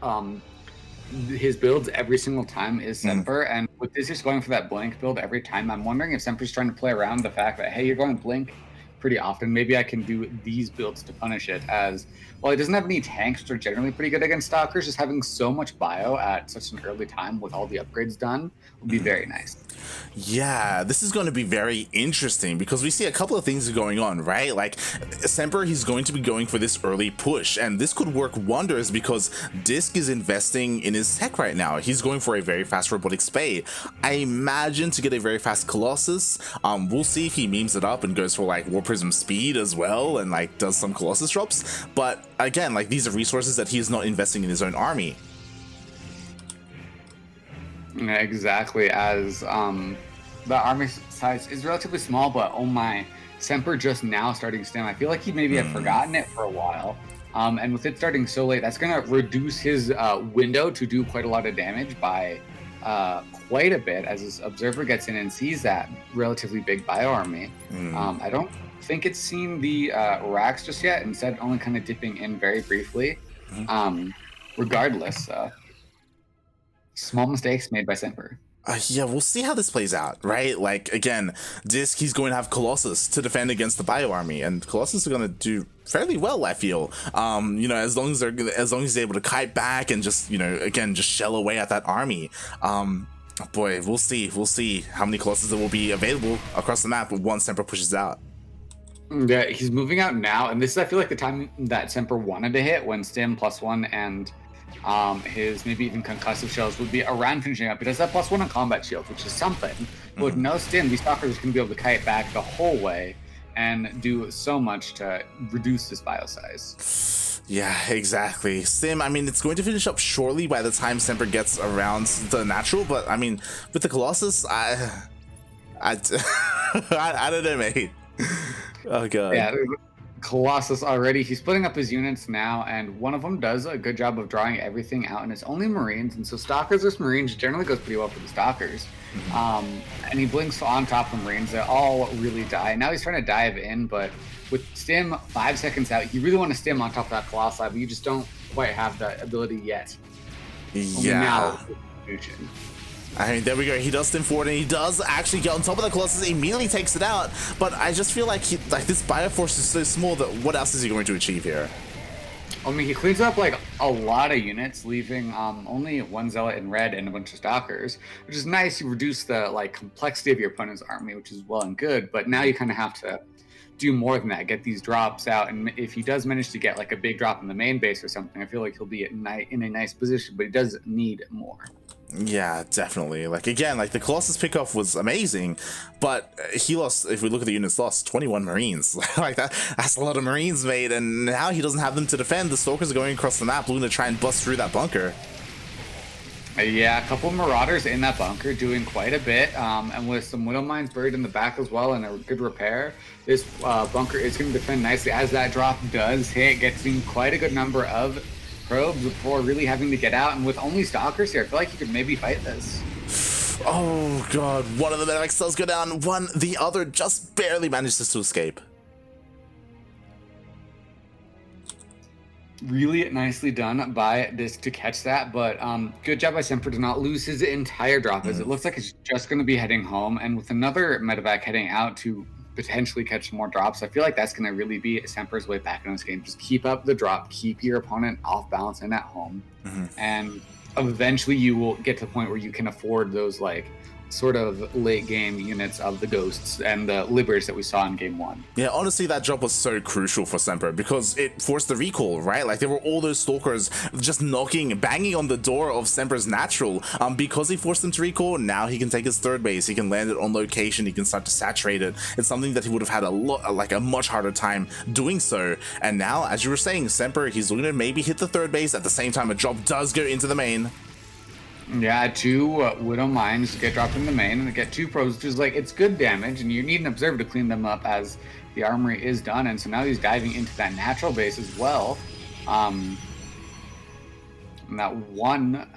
his builds every single time is Semper, and with this just going for that Blink build every time, I'm wondering if Semper's trying to play around the fact that, hey, you're going Blink pretty often, maybe I can do these builds to punish it, as well, he doesn't have any tanks, which are generally pretty good against Stalkers. Just having so much bio at such an early time with all the upgrades done would be very nice. Yeah, this is going to be very interesting because we see a couple of things going on, right? Like, Semper, he's going to be going for this early push, and this could work wonders because DisK is investing in his tech right now. He's going for a very fast robotic spay. I imagine to get a very fast Colossus. We'll see if he memes it up and goes for like War Prism speed as well and like does some Colossus drops. But again, like, these are resources that he is not investing in his own army. Yeah, exactly, as the army size is relatively small, but oh my, Semper just now starting stem. I feel like he maybe had forgotten it for a while, and with it starting so late, that's going to reduce his window to do quite a lot of damage by quite a bit, as his observer gets in and sees that relatively big bio army. I don't think it's seen the racks just yet, instead only kind of dipping in very briefly. Regardless, small mistakes made by Semper. Yeah, we'll see how this plays out, right? Like, again, DisK, he's going to have Colossus to defend against the bio army, and Colossus are going to do fairly well, I feel. You know, as long as he's able to kite back and just, you know, again, just shell away at that army. Boy, we'll see how many Colossus there will be available across the map once Semper pushes out. Yeah, he's moving out now, and this is, I feel like, the time that Semper wanted to hit, when Stim +1 and his maybe even concussive shells would be around finishing up. He does have +1 on combat shield, which is something. But with no Stim, these Stalkers can be able to kite back the whole way and do so much to reduce this bio size. Yeah, exactly. Stim, I mean, it's going to finish up shortly by the time Semper gets around the natural, but I mean, with the Colossus, I don't know, mate. Oh god. Yeah, Colossus already. He's splitting up his units now, and one of them does a good job of drawing everything out, and it's only Marines, and so Stalkers versus Marines generally goes pretty well for the Stalkers. And he blinks on top of Marines. They all really die. Now he's trying to dive in, but with Stim 5 seconds out, you really want to Stim on top of that Colossi, but you just don't quite have that ability yet. Yeah. Now, I mean, there we go. He does Stim forward, and he does actually get on top of the Colossus. Immediately takes it out, but I just feel like this Bioforce is so small that what else is he going to achieve here? I mean, he cleans up like a lot of units, leaving only 1 Zealot in red and a bunch of Stalkers, which is nice. You reduce the like complexity of your opponent's army, which is well and good, but now you kind of have to do more than that, get these drops out, and if he does manage to get like a big drop in the main base or something, I feel like he'll be in a nice position, but he does need more. Yeah, definitely. Like, again, like the Colossus pickoff was amazing, but he lost, if we look at the units lost, 21 Marines. Like that's a lot of Marines, mate, and now he doesn't have them to defend. The Stalkers are going across the map looking to try and bust through that bunker. Yeah, a couple of Marauders in that bunker doing quite a bit, and with some Widow Mines buried in the back as well and a good repair, this bunker is going to defend nicely as that drop does hit, getting quite a good number of probes before really having to get out, and with only Stalkers here, I feel like you could maybe fight this. Oh god, one of the medic cells go down, the other just barely manages to escape. Really nicely done by DisK to catch that, but good job by Semper to not lose his entire drop, as it looks like it's just going to be heading home, and with another medevac heading out to potentially catch some more drops, I feel like that's going to really be Semper's way back in this game. Just keep up the drop, keep your opponent off balance and at home, and eventually you will get to the point where you can afford those like sort of late game units of the Ghosts and the Libers that we saw in game 1. Yeah, honestly, that drop was so crucial for Semper because it forced the recall, right? Like, there were all those Stalkers just banging on the door of Semper's natural. Because he forced them to recall, now he can take his third base, he can land it on location, he can start to saturate it. It's something that he would have had a much harder time doing so. And now, as you were saying, Semper, he's going to maybe hit the third base at the same time a drop does go into the main. Yeah, 2 Widow Mines get dropped in the main, and get 2 probes, which is like, it's good damage, and you need an observer to clean them up as the armory is done, and so now he's diving into that natural base as well. And that 1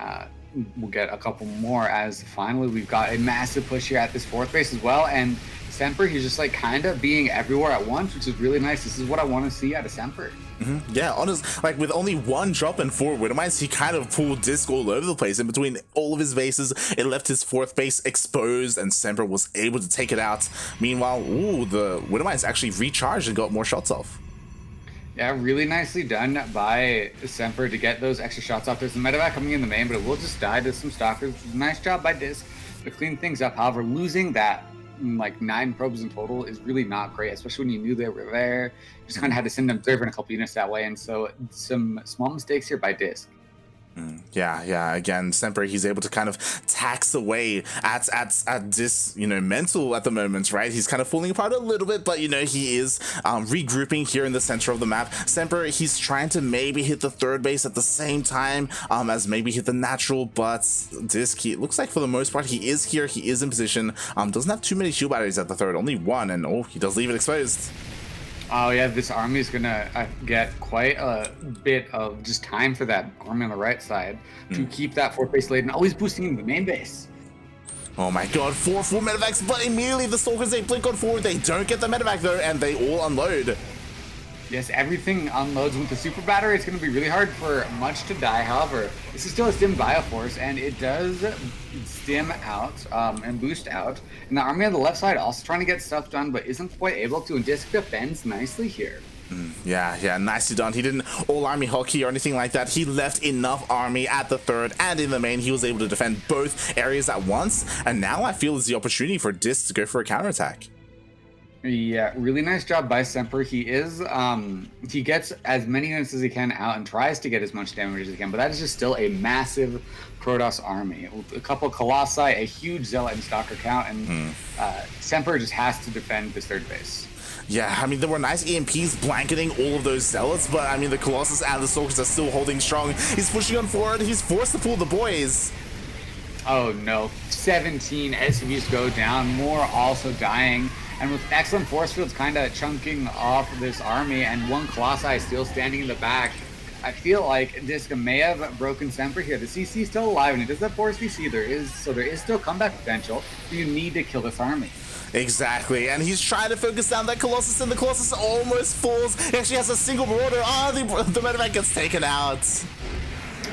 we'll get a couple more, as finally we've got a massive push here at this 4th base as well, and Semper, he's just like kind of being everywhere at once, which is really nice. This is what I want to see out of Semper. Yeah, honestly, like with only 1 drop and 4 Widow Mines, he kind of pulled DisK all over the place in between all of his bases. It left his 4th base exposed, and Semper was able to take it out. Meanwhile, ooh, the Widow Mines actually recharged and got more shots off. Yeah, really nicely done by Semper to get those extra shots off. There's a medevac coming in the main, but it will just die to some stalkers. Nice job by DisK to clean things up. However, losing that like 9 probes in total is really not great, especially when you knew they were there. You just kind of had to send an observer and a couple units that way, and so some small mistakes here by DisK. Yeah. Again, Semper, he's able to kind of tax away at this, mental at the moment, right? He's kind of falling apart a little bit, but he is regrouping here in the center of the map. Semper, he's trying to maybe hit the third base at the same time as maybe hit the natural, but DisK, it looks like for the most part he is here, he is in position. Doesn't have too many shield batteries at the third, only 1, and he does leave it exposed. Oh yeah, this army is gonna get quite a bit of just time for that army on the right side to keep that 4th base laden, always boosting in the main base. Oh my god, 4 full medevacs, but immediately the Stalkers, they blink on forward, they don't get the medevac though, and they all unload. Yes, everything unloads with the super battery. It's going to be really hard for much to die. However, this is still a stim bioforce, and it does stim out and boost out. And the army on the left side also trying to get stuff done, but isn't quite able to. And DisK defends nicely here. Yeah, nicely done. He didn't all army hockey or anything like that. He left enough army at the third and in the main. He was able to defend both areas at once, and now I feel is the opportunity for DisK to go for a counterattack. Yeah, really nice job by Semper. He gets as many units as he can out and tries to get as much damage as he can, but that is just still a massive Protoss army. A couple Colossi, a huge Zealot and Stalker count, and Semper just has to defend this third base. Yeah, I mean, there were nice EMPs blanketing all of those Zealots, but I mean, the Colossus and the Stalkers are still holding strong. He's pushing on forward. He's forced to pull the boys. Oh no, 17 SCVs go down, more also dying. And with excellent force fields kind of chunking off this army and 1 Colossi still standing in the back, I feel like DisK may have broken Semper here. The CC is still alive, and it does have force CC. There is still comeback potential, but you need to kill this army. Exactly, and he's trying to focus down that Colossus, and the Colossus almost falls. He actually has a single Marauder. The medevac gets taken out.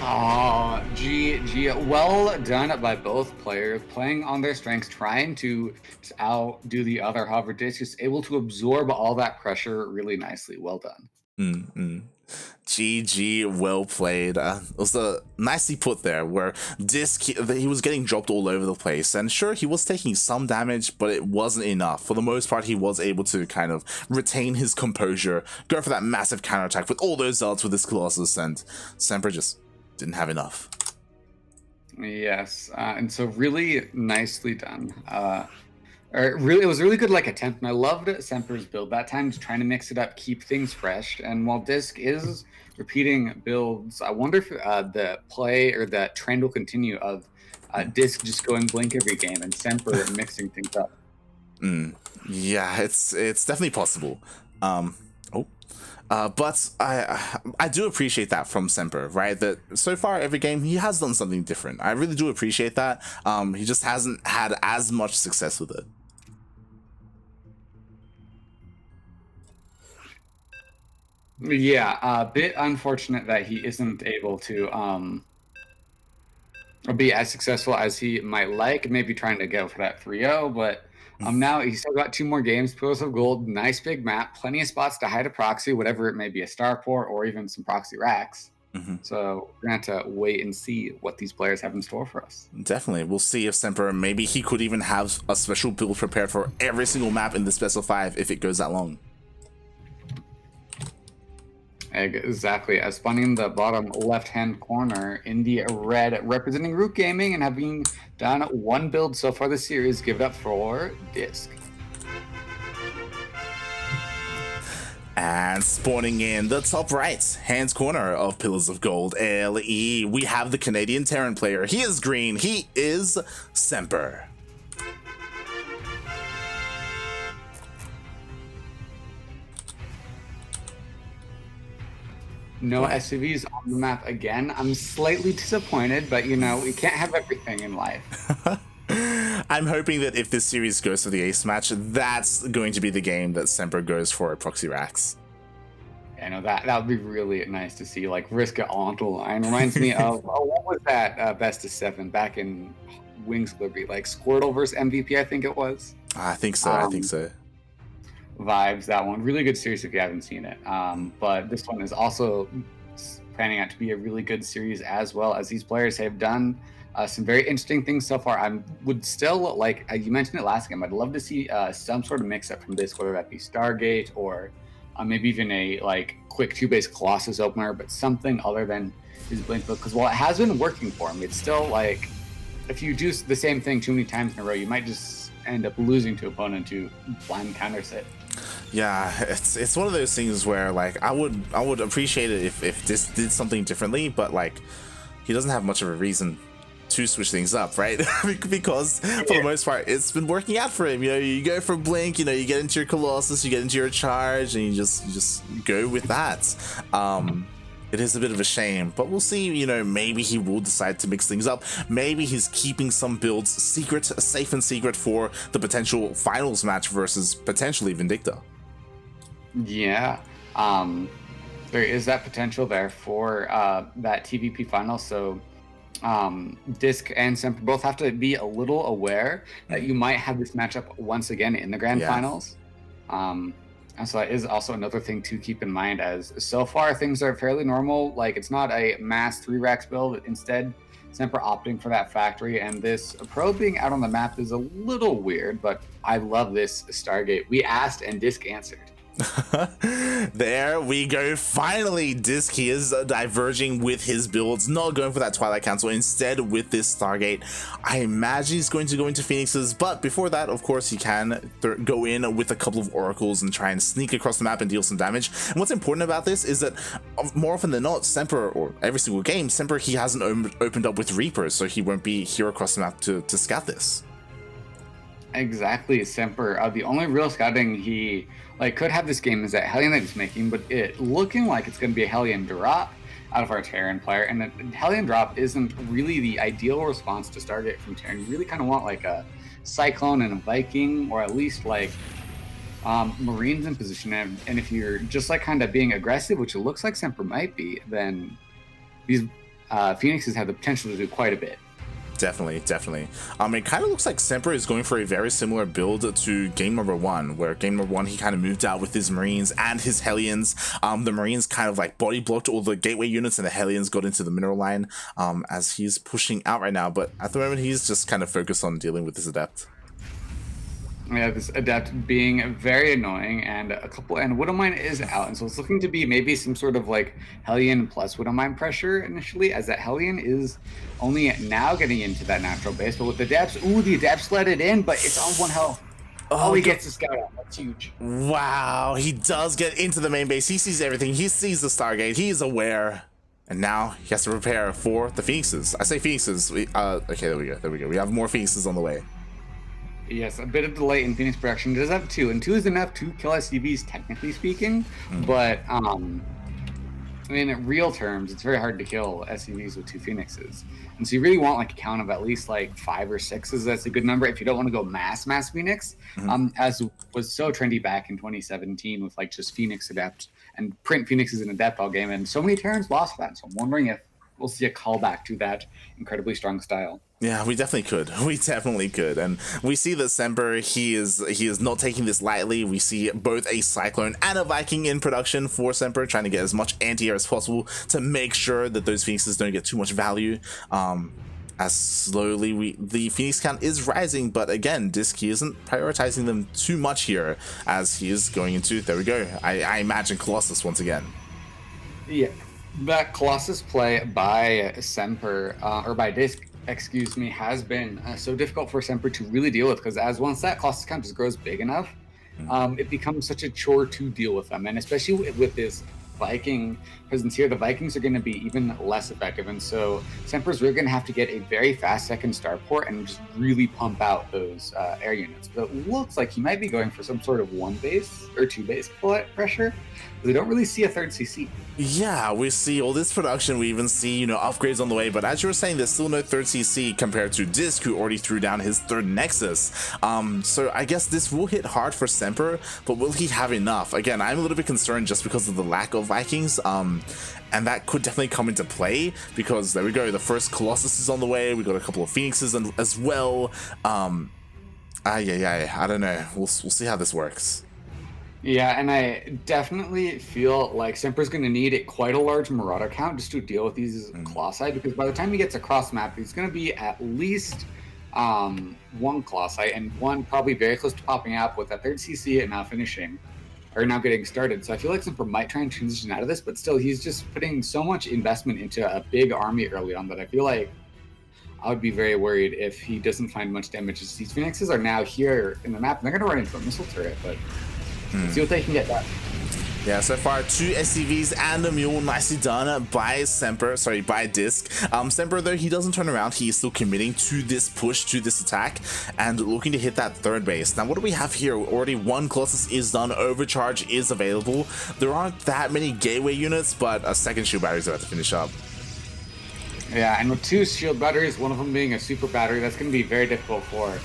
Oh, GG. Well done by both players, playing on their strengths, trying to outdo the other. However, DisK is able to absorb all that pressure really nicely. Well done. GG, well played. It was nicely put there, where DisK, he was getting dropped all over the place, and sure, he was taking some damage, but it wasn't enough. For the most part, he was able to kind of retain his composure, go for that massive counterattack with all those Zealots with this Colossus, and Semper just didn't have enough. Yes, and so really nicely done. It was a really good attempt, and I loved Semper's build that time, just trying to mix it up, keep things fresh. And while DisK is repeating builds, I wonder if the play or the trend will continue of DisK just going blink every game and Semper mixing things up. Yeah, it's definitely possible. But I do appreciate that from Semper, right? That so far every game he has done something different. I really do appreciate that. He just hasn't had as much success with it. Yeah, a bit unfortunate that he isn't able to be as successful as he might like. Maybe trying to go for that 3-0, but now he's still got 2 more games. Pools of Gold, nice big map, plenty of spots to hide a proxy, whatever it may be, a starport or even some proxy racks. So we're going to have to wait and see what these players have in store for us. Definitely. We'll see if Semper, maybe he could even have a special build prepared for every single map in the Best of 5 if it goes that long. Exactly. As spawning in the bottom left-hand corner in the red, representing Root Gaming and having done one build so far this series, give it up for DisK. And spawning in the top right hand corner of Pillars of Gold LE, we have the Canadian Terran player. He is green. He is Semper. No SCVs on the map again. I'm slightly disappointed, but you know, we can't have everything in life. I'm hoping that if this series goes to the ace match, that's going to be the game that Semper goes for at Proxy Racks. I know that would be really nice to see, like risk it all onto the line. Reminds me of what was that best of 7 back in Wings of Liberty, like Squirtle versus MVP, I think it was. I think so. I think so. Vibes, that one, really good series if you haven't seen it. But this one is also panning out to be a really good series as well, as these players have done some very interesting things so far. I would still like, you mentioned it last game, I'd love to see some sort of mix-up from this, whether that be Stargate or maybe even a like quick 2-base Colossus opener, but something other than his Blink build, because while it has been working for him, it's still like, if you do the same thing too many times in a row, you might just end up losing to opponent to blind counter sit. Yeah, it's one of those things where like I would appreciate it if this did something differently, but like he doesn't have much of a reason to switch things up, right? Because for the most part it's been working out for him. You know, you go for Blink, you know, you get into your Colossus, you get into your charge, and you just go with that. It is a bit of a shame, but we'll see. You know, maybe he will decide to mix things up. Maybe he's keeping some builds safe and secret for the potential finals match versus potentially Vindicta. Yeah, there is that potential there for that TvP final. So DisK and Semper both have to be a little aware that you might have this matchup once again in the grand finals. And so that is also another thing to keep in mind, as so far things are fairly normal. Like, it's not a mass 3 racks build. Instead, Semper opting for that factory, and this probe being out on the map is a little weird, but I love this Stargate. We asked and DisK answered. There we go. Finally, DisK, he is diverging with his builds, not going for that Twilight Council, instead with this Stargate. I imagine he's going to go into Phoenixes, but before that, of course, he can go in with a couple of Oracles and try and sneak across the map and deal some damage. And what's important about this is that more often than not, Semper, or every single game, Semper, he hasn't opened up with Reapers, so he won't be here across the map to scout this. Exactly, Semper. The only real scouting he could have this game is that Hellion that he's making, but it looking like it's going to be a Hellion drop out of our Terran player, and a Hellion drop isn't really the ideal response to Stargate from Terran. You really kind of want like a Cyclone and a Viking, or at least like Marines in position. And if you're just like kind of being aggressive, which it looks like Semper might be, then these Phoenixes have the potential to do quite a bit. Definitely. It kind of looks like Semper is going for a very similar build to game number 1, where game number 1 he kind of moved out with his Marines and his Hellions. The Marines kind of like body blocked all the gateway units, and the Hellions got into the mineral line as he's pushing out right now. But at the moment, he's just kind of focused on dealing with this Adept. Yeah, this Adept being very annoying, and Widowmine is out, and so it's looking to be maybe some sort of like Hellion plus Widowmine pressure initially, as that Hellion is only now getting into that natural base. But with the Adepts, the Adepts let it in, but it's on 1 health. Oh, he gets the scout out. That's huge. Wow, he does get into the main base. He sees everything. He sees the Stargate. He is aware. And now he has to prepare for the Phoenixes. I say Phoenixes. Okay, there we go. We have more Phoenixes on the way. Yes, a bit of delay in Phoenix production. It does have 2, and 2 is enough to kill SCVs, technically speaking. But in real terms, it's very hard to kill SCVs with 2 Phoenixes. And so you really want like a count of at least like 5 or 6. That's a good number if you don't want to go mass Phoenix, as was so trendy back in 2017 with like just Phoenix Adept and print Phoenixes in Adept all game. And so many Terrans lost that. So I'm wondering if we'll see a callback to that incredibly strong style. Yeah, we definitely could. We definitely could. And we see that Semper, he is not taking this lightly. We see both a Cyclone and a Viking in production for Semper, trying to get as much anti-air as possible to make sure that those Phoenixes don't get too much value. As slowly the Phoenix count is rising, but again, DisK isn't prioritizing them too much here, as he is going into, there we go, I imagine Colossus once again. Yeah, that Colossus play by Semper, or by DisK, excuse me, has been so difficult for Semper to really deal with, because as once that Colossus count just grows big enough, it becomes such a chore to deal with them. And especially with this Viking presence here, the Vikings are going to be even less effective. And so Semper's really going to have to get a very fast second starport and just really pump out those air units. But it looks like he might be going for some sort of 1 base or 2 base pressure. We don't really see a third CC. Yeah, we see all this production. We even see, you know, upgrades on the way. But as you were saying, there's still no third CC compared to DisK, who already threw down his third Nexus. So I guess this will hit hard for Semper, but will he have enough? Again, I'm a little bit concerned just because of the lack of Vikings. And that could definitely come into play, because there we go. The first Colossus is on the way. We got a couple of Phoenixes as well. I don't know. We'll see how this works. Yeah, and I definitely feel like Semper's going to need quite a large Marauder count just to deal with these Colossi, because by the time he gets across map, he's going to be at least 1 Colossi, and 1 probably very close to popping out with that third CC and now finishing, or now getting started. So I feel like Semper might try and transition out of this, but still, he's just putting so much investment into a big army early on that I feel like I would be very worried if he doesn't find much damage. These Phoenixes are now here in the map, and they're going to run into a missile turret, but let's see what they can get done. Yeah, so far 2 SCVs and a mule, nicely done by Semper, sorry, by DisK. Semper, though, he doesn't turn around. He is still committing to this push, to this attack, and looking to hit that third base. Now, what do we have here? Already 1 Colossus is done. Overcharge is available. There aren't that many gateway units, but a second shield battery is about to finish up. Yeah, and with 2 shield batteries, one of them being a super battery, that's going to be very difficult for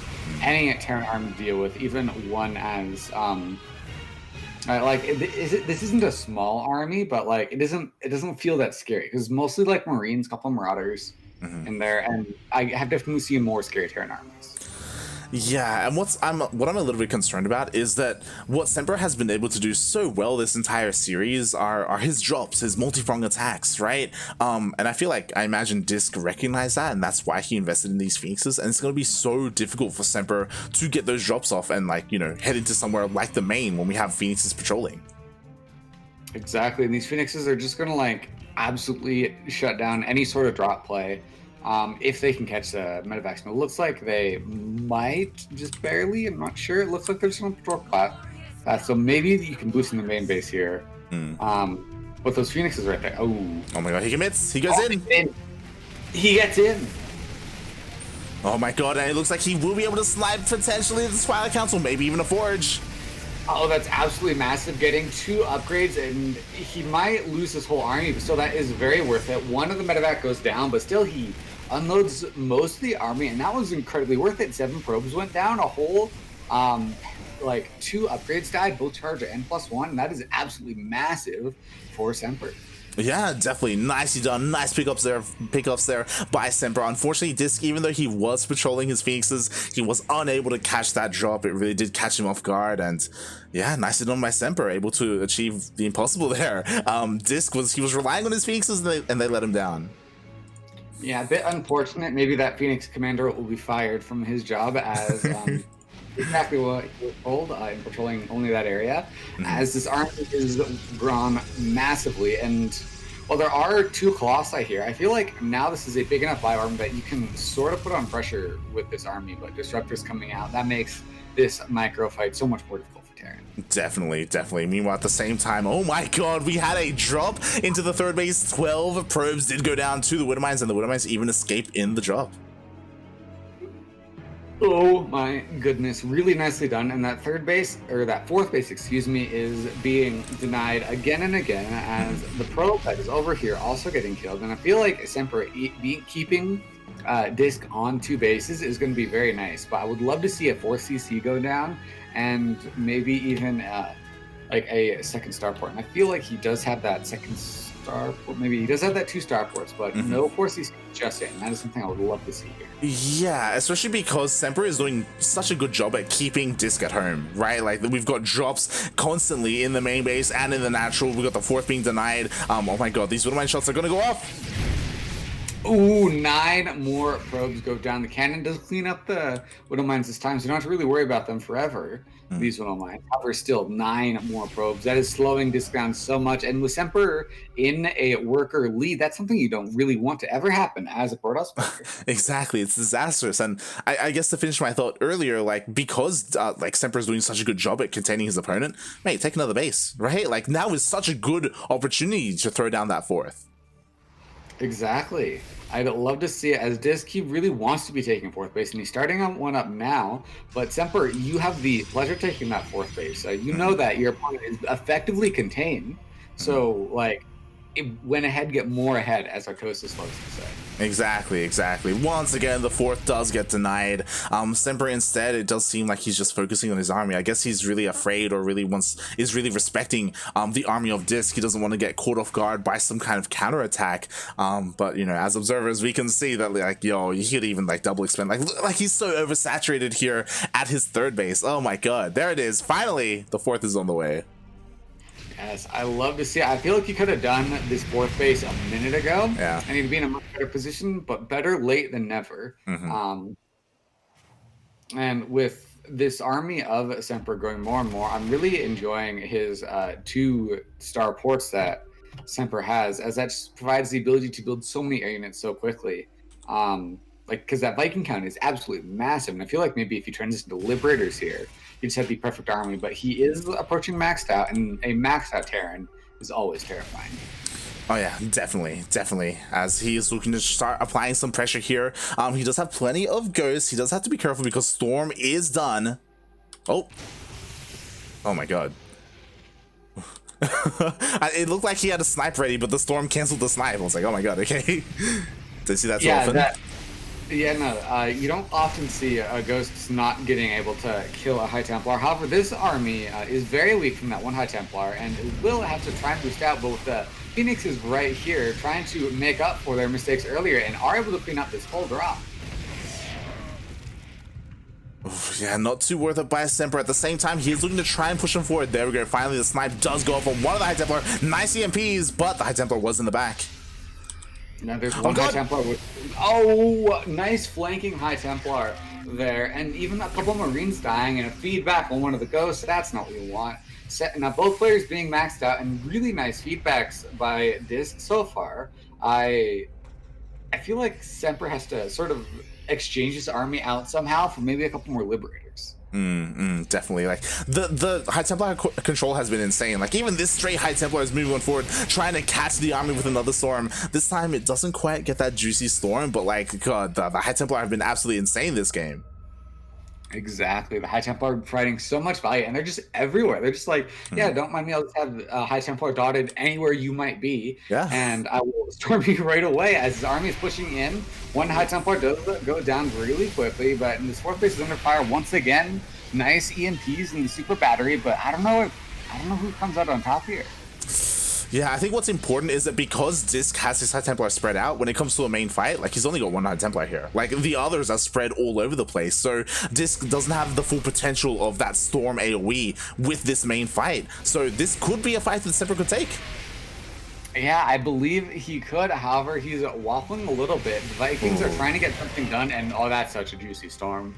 any Terran army to deal with, even one as this isn't a small army, but like it doesn't feel that scary, because mostly like Marines, couple of Marauders in there, and I have definitely seen more scary Terran armies. Yeah, and what I'm a little bit concerned about is that what Semper has been able to do so well this entire series are his drops, his multi-prong attacks, right? And I feel like, I imagine DisK recognized that, and that's why he invested in these Phoenixes, and it's going to be so difficult for Semper to get those drops off and, like, you know, head into somewhere like the main when we have Phoenixes patrolling. Exactly, and these Phoenixes are just going to, like, absolutely shut down any sort of drop play. If they can catch the medevacs. It looks like they might just barely. I'm not sure. It looks like there's some patrol class. So maybe you can boost in the main base here. But those Phoenixes right there. Oh my god, he commits. He goes in. He gets in. Oh my god, and it looks like he will be able to slide potentially the Twilight Council, maybe even a Forge. Oh, that's absolutely massive. Getting 2 upgrades, and he might lose his whole army, but still that is very worth it. One of the medevac goes down, but still he unloads most of the army, and that was incredibly worth it. 7 probes went down, a whole like 2 upgrades died, both charge at N+1, and that is absolutely massive for Semper. Yeah, definitely. Nicely done. Nice pickups there by Semper. Unfortunately, DisK, even though he was patrolling his Phoenixes, he was unable to catch that drop. It really did catch him off guard, and yeah, nicely done by Semper, able to achieve the impossible there. DisK was relying on his Phoenixes, and they let him down. Yeah, a bit unfortunate. Maybe that Phoenix commander will be fired from his job as exactly what he was told in patrolling only that area, as this army is grown massively. And while there are 2 Colossi here, I feel like now this is a big enough live army that you can sort of put on pressure with this army, but Disruptors coming out, that makes this micro fight so much more difficult for Terran. Definitely. Meanwhile, at the same time, oh my god, we had a drop into the third base. 12 probes did go down to the Widowmines, and the Widowmines even escape in the drop. Oh my goodness, really nicely done. And that third base, or that fourth base, excuse me, is being denied again and again, as the probe that is over here also getting killed. And I feel like Semper keeping DisK on 2 bases is going to be very nice, but I would love to see a 4th CC go down, and maybe even like a second starport. And I feel like he does have that second starport. Maybe he does have that 2 starports, but no force he's just in. That is something I would love to see here. Yeah, especially because Semper is doing such a good job at keeping DisK at home, right? Like, we've got drops constantly in the main base and in the natural. We've got the 4th being denied. Oh my god, these Widowmine shots are gonna go off. Ooh, 9 more probes go down. The cannon does clean up the Widowmines this time, so you don't have to really worry about them forever, these Widowmines. However, still 9 more probes. That is slowing DisK down so much. And with Semper in a worker lead, that's something you don't really want to ever happen as a Protoss player. Exactly, it's disastrous. And I guess to finish my thought earlier, like, because like Semper is doing such a good job at containing his opponent, mate, take another base, right? Like, now is such a good opportunity to throw down that 4th. Exactly. I'd love to see it as DisK. He really wants to be taking 4th base, and he's starting on one up now. But Semper, you have the pleasure of taking that 4th base. You know that your opponent is effectively contained. So, like, it went ahead, get more ahead, as Arcosis loves to say. Exactly. Once again, the 4th does get denied. Semper, instead, it does seem like he's just focusing on his army. I guess he's really afraid, or is really respecting the army of DisK. He doesn't want to get caught off guard by some kind of counterattack. But, you know, as observers, we can see that, like, yo, he could even, like, double expend. Like he's so oversaturated here at his 3rd base. Oh my god, there it is. Finally, the 4th is on the way. Yes, I love to see it. I feel like you could have done this 4th base a minute ago. Yeah. And he'd be in a much better position, but better late than never. And with this army of Semper growing more and more, I'm really enjoying his 2 starports that Semper has, as that just provides the ability to build so many air units so quickly. Like, because that Viking count is absolutely massive, and I feel like maybe if he transitions to Liberators here, he just had the perfect army. But he is approaching maxed out, and a maxed out Terran is always terrifying. Oh yeah, definitely. As he is looking to start applying some pressure here. He does have plenty of ghosts. He does have to be careful because Storm is done. Oh my god. It looked like he had a snipe ready, but the Storm canceled the snipe. I was like, oh my god, okay. Did you see that so often? You don't often see a Ghost not getting able to kill a High Templar. However, this army is very weak from that 1 High Templar, and it will have to try and boost out, but with the Phoenixes right here trying to make up for their mistakes earlier and are able to clean up this whole drop. Yeah, not too worth it by Semper. At the same time, he's looking to try and push him forward. There we go. Finally, the snipe does go off on one of the High Templar. Nice EMPs, but the High Templar was in the back. Now there's one High Templar with... nice flanking High Templar there. And even a couple of Marines dying and a feedback on one of the Ghosts. That's not what we want. Now both players being maxed out and really nice feedbacks by DisK so far. I feel like Semper has to sort of exchange his army out somehow for maybe a couple more Liberators. Definitely. Like, the High Templar control has been insane. Like, even this straight High Templar is moving forward, trying to catch the army with another Storm. This time, it doesn't quite get that juicy Storm, but, like, God, the High Templar have been absolutely insane this game. Exactly. The High Templar are providing so much value, and they're just everywhere. They're just like, yeah, don't mind me. I'll just have High Templar dotted anywhere you might be, and I will storm you right away as his army is pushing in. One High Templar does go down really quickly, but this 4th base is under fire once again. Nice EMPs and the super battery, but I don't know who comes out on top here. Yeah, I think what's important is that because DisK has his High Templar spread out, when it comes to a main fight, like, he's only got 1 High Templar here. Like, the others are spread all over the place, so DisK doesn't have the full potential of that Storm AoE with this main fight. So this could be a fight that Semper could take. Yeah, I believe he could. However, he's waffling a little bit. The Vikings are trying to get something done, and that's such a juicy Storm.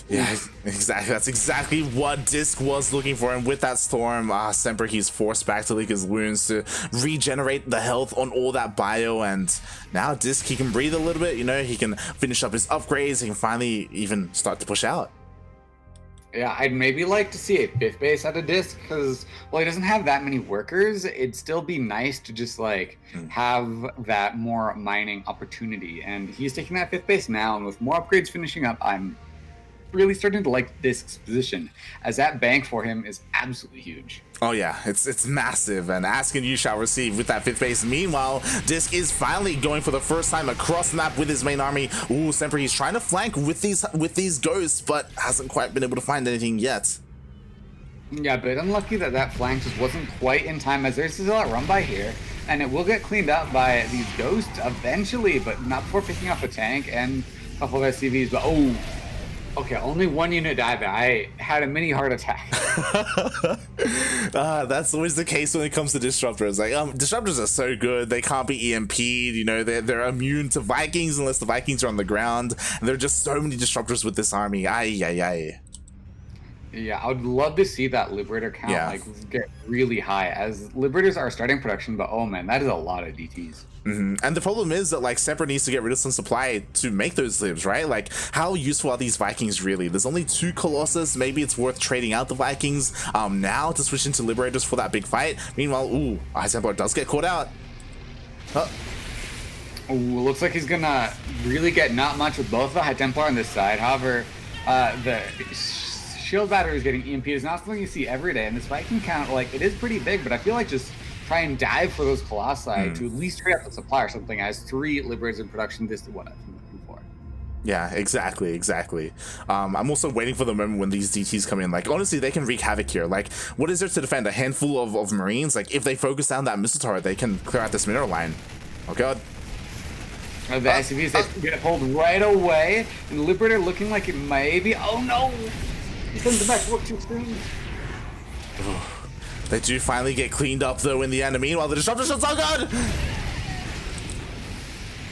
Yeah, exactly. That's exactly what DisK was looking for. And with that Storm, Semper, he's forced back to leak his wounds to regenerate the health on all that bio. And now DisK, he can breathe a little bit. You know, he can finish up his upgrades. He can finally even start to push out. Yeah, I'd maybe like to see a 5th base out of DisK because, well, he doesn't have that many workers. It'd still be nice to just, like, have that more mining opportunity. And he's taking that 5th base now, and with more upgrades finishing up, I'm really starting to like DisK's position, as that bank for him is absolutely huge. Oh yeah, it's massive, and ask and you shall receive with that 5th base. Meanwhile, DisK is finally going for the first time across the map with his main army. Ooh, Semper, he's trying to flank with these ghosts, but hasn't quite been able to find anything yet. Yeah, but unlucky that flank just wasn't quite in time, as there's still a run by here. and it will get cleaned up by these ghosts eventually, but not before picking up a tank and a couple of SCVs. But oh, okay, only one unit died, but I had a mini heart attack. That's always the case when it comes to disruptors. Like, disruptors are so good; they can't be EMP'd. You know, they're immune to Vikings unless the Vikings are on the ground. And there are just so many disruptors with this army. Ay, ay, ay. Yeah, I would love to see that Liberator count like get really high as Liberators are starting production, but oh man, that is a lot of DTs. And the problem is that like Semper needs to get rid of some supply to make those libs, right? Like, how useful are these Vikings really? There's only 2 Colossus. Maybe it's worth trading out the Vikings now to switch into Liberators for that big fight. Meanwhile, ooh, High Templar does get caught out. Ooh, looks like he's gonna really get not much with both the High Templar on this side. However, the shield battery is getting EMP is not something you see every day, and this Viking count, like, it is pretty big, but I feel like just try and dive for those Colossi to at least trade out the supply or something as 3 Liberators in production. This is what I've been looking for. Yeah, exactly. I'm also waiting for the moment when these DTs come in. Like, honestly, they can wreak havoc here. Like, what is there to defend? A handful of Marines? Like, if they focus down that missile turret, they can clear out this mineral line. Oh god. The SCVs they get pulled right away, and Liberator looking like it may be. Oh no! He sends it back to work too soon. They do finally get cleaned up though in the end. Meanwhile, the disruptor shots are good.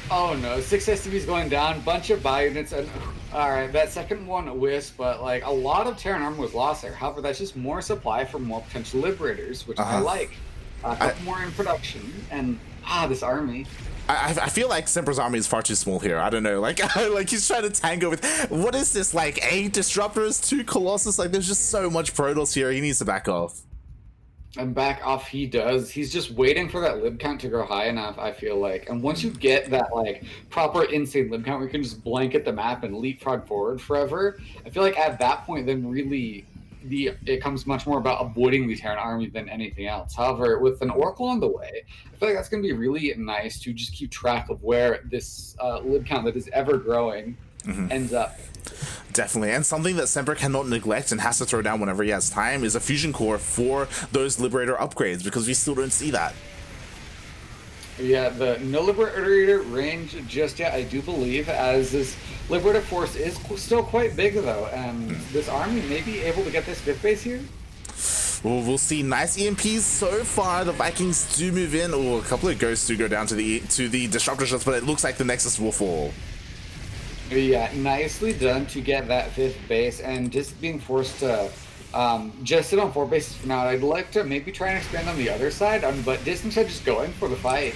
Oh no, 6 SCVs going down, bunch of buy units, and alright, that second one whiffed, but like a lot of Terran armor was lost there. However, that's just more supply for more potential Liberators, which I like. A couple more in production, and this army. I feel like Semper's army is far too small here. I don't know, like like he's trying to tango with, what is this, like 8 disruptors, 2 Colossus? Like, there's just so much Protoss here. He needs to back off. And back off he does. He's just waiting for that lib count to grow high enough, I feel like. And once you get that like proper insane lib count where you can just blanket the map and leapfrog forward forever, I feel like at that point then really it comes much more about avoiding the Terran army than anything else. However, with an Oracle on the way, I feel like that's going to be really nice to just keep track of where this lib count that is ever growing ends up. Definitely, and something that Semper cannot neglect and has to throw down whenever he has time is a fusion core for those Liberator upgrades, because we still don't see that. Yeah, the no Liberator range just yet, I do believe, as this Liberator force is still quite big though, and this army may be able to get this 5th base here. Well, we'll see. Nice EMPs so far. The Vikings do move in. Oh, a couple of ghosts do go down to the disruptor shots, but it looks like the Nexus will fall. Yeah, nicely done to get that 5th base, and just being forced to just sit on 4 bases for now. I'd like to maybe try and expand on the other side, but DisK instead just going for the fight.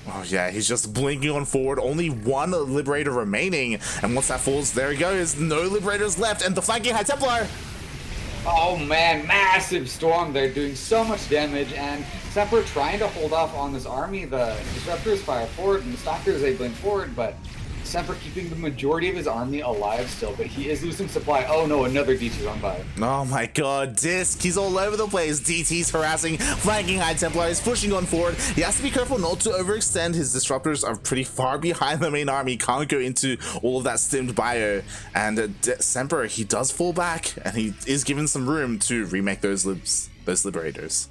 Oh yeah, he's just blinking on forward. Only 1 Liberator remaining, and once that falls, there he goes. No Liberators left, and the flanking High Templar. Oh man, massive storm there, doing so much damage, and Semper trying to hold off on this army. The Disruptors fire forward, and the Stalkers they blink forward, but Semper keeping the majority of his army alive still, but he is losing supply. Oh no, another DT run by. Oh my god, DisK, he's all over the place. DT's harassing, flanking High Templar, he's pushing on forward. He has to be careful not to overextend. His disruptors are pretty far behind the main army, can't go into all of that stimmed bio. And Semper, he does fall back, and he is given some room to remake those Liberators.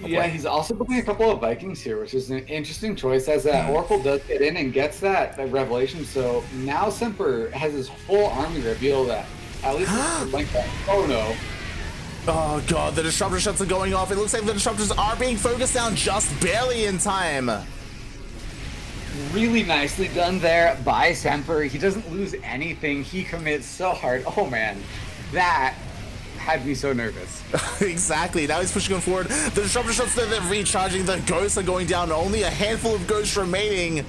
Yeah, he's also putting a couple of Vikings here, which is an interesting choice, as that Oracle does get in and gets that revelation. So now Semper has his whole army revealed that at least like that. Oh no. Oh god, the disruptor shots are going off. It looks like the disruptors are being focused down just barely in time. Really nicely done there by Semper. He doesn't lose anything. He commits so hard. Oh man, that had me so nervous. Exactly. Now he's pushing on forward. The disruptor shots, they're recharging. The ghosts are going down. Only a handful of ghosts remaining.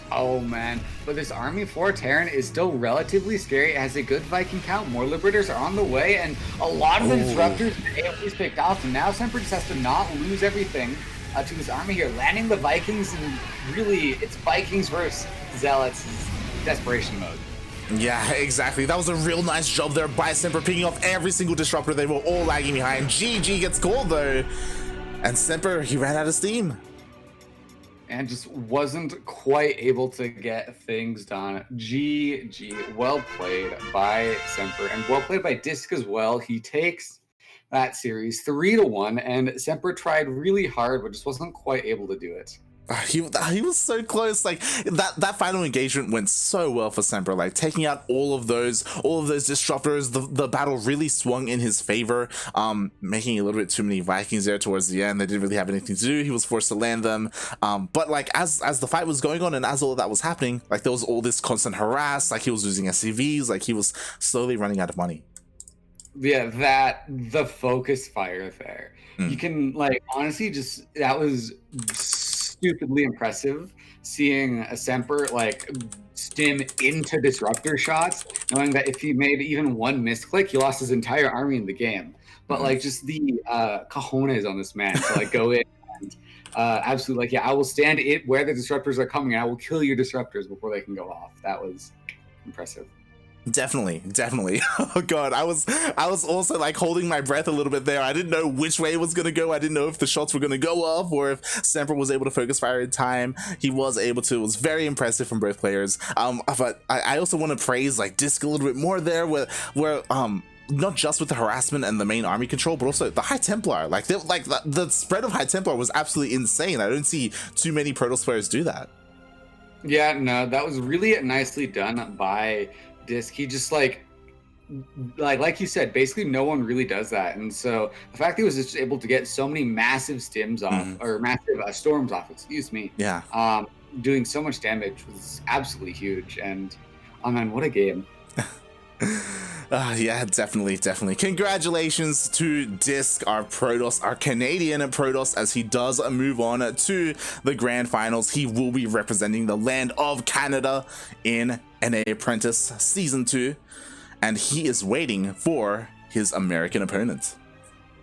Oh man, but this army for Terran is still relatively scary. It has a good Viking count. More Liberators are on the way, and a lot of the disruptors AOE's picked off. And now Semper just has to not lose everything to his army here, landing the Vikings, and really it's Vikings versus Zealots. Desperation mode. Yeah, exactly. That was a real nice job there by Semper, picking off every single disruptor. They were all lagging behind. GG gets called though, and Semper, he ran out of steam and just wasn't quite able to get things done. GG. Well played by Semper, and well played by DisK as well. He takes that series 3-1, and Semper tried really hard, but just wasn't quite able to do it. He was so close. Like that final engagement went so well for Semper, like taking out all of those disruptors. The battle really swung in his favor, making a little bit too many Vikings there towards the end. They didn't really have anything to do. He was forced to land them, but like as the fight was going on and as all of that was happening, like there was all this constant harass. Like he was losing SCVs. Like he was slowly running out of money. Yeah, the focus fire there. You can, like, honestly, just that was stupidly impressive seeing a Semper like stim into disruptor shots, knowing that if he made even one misclick, he lost his entire army in the game. But like just the cojones on this man to like go in and absolutely, like, yeah, I will stand it where the disruptors are coming and I will kill your disruptors before they can go off. That was impressive. Definitely. Oh god, I was also like holding my breath a little bit there. I didn't know which way it was gonna go. I didn't know if the shots were gonna go off or if Semper was able to focus fire in time. He was able to. It was very impressive from both players. But I also want to praise like DisK a little bit more there, where not just with the harassment and the main army control, but also the High Templar. Like the spread of High Templar was absolutely insane. I don't see too many Protoss players do that. Yeah, no, that was really nicely done by DisK. He just like you said, basically no one really does that, and so the fact that he was just able to get so many massive stims off or massive storms off, excuse me, doing so much damage was absolutely huge. And oh man, what a game. Yeah, definitely. Congratulations to DisK, our Protoss, our Canadian Protoss, as he does move on to the grand finals. He will be representing the land of Canada in NA Apprentice Season 2, and he is waiting for his American opponent.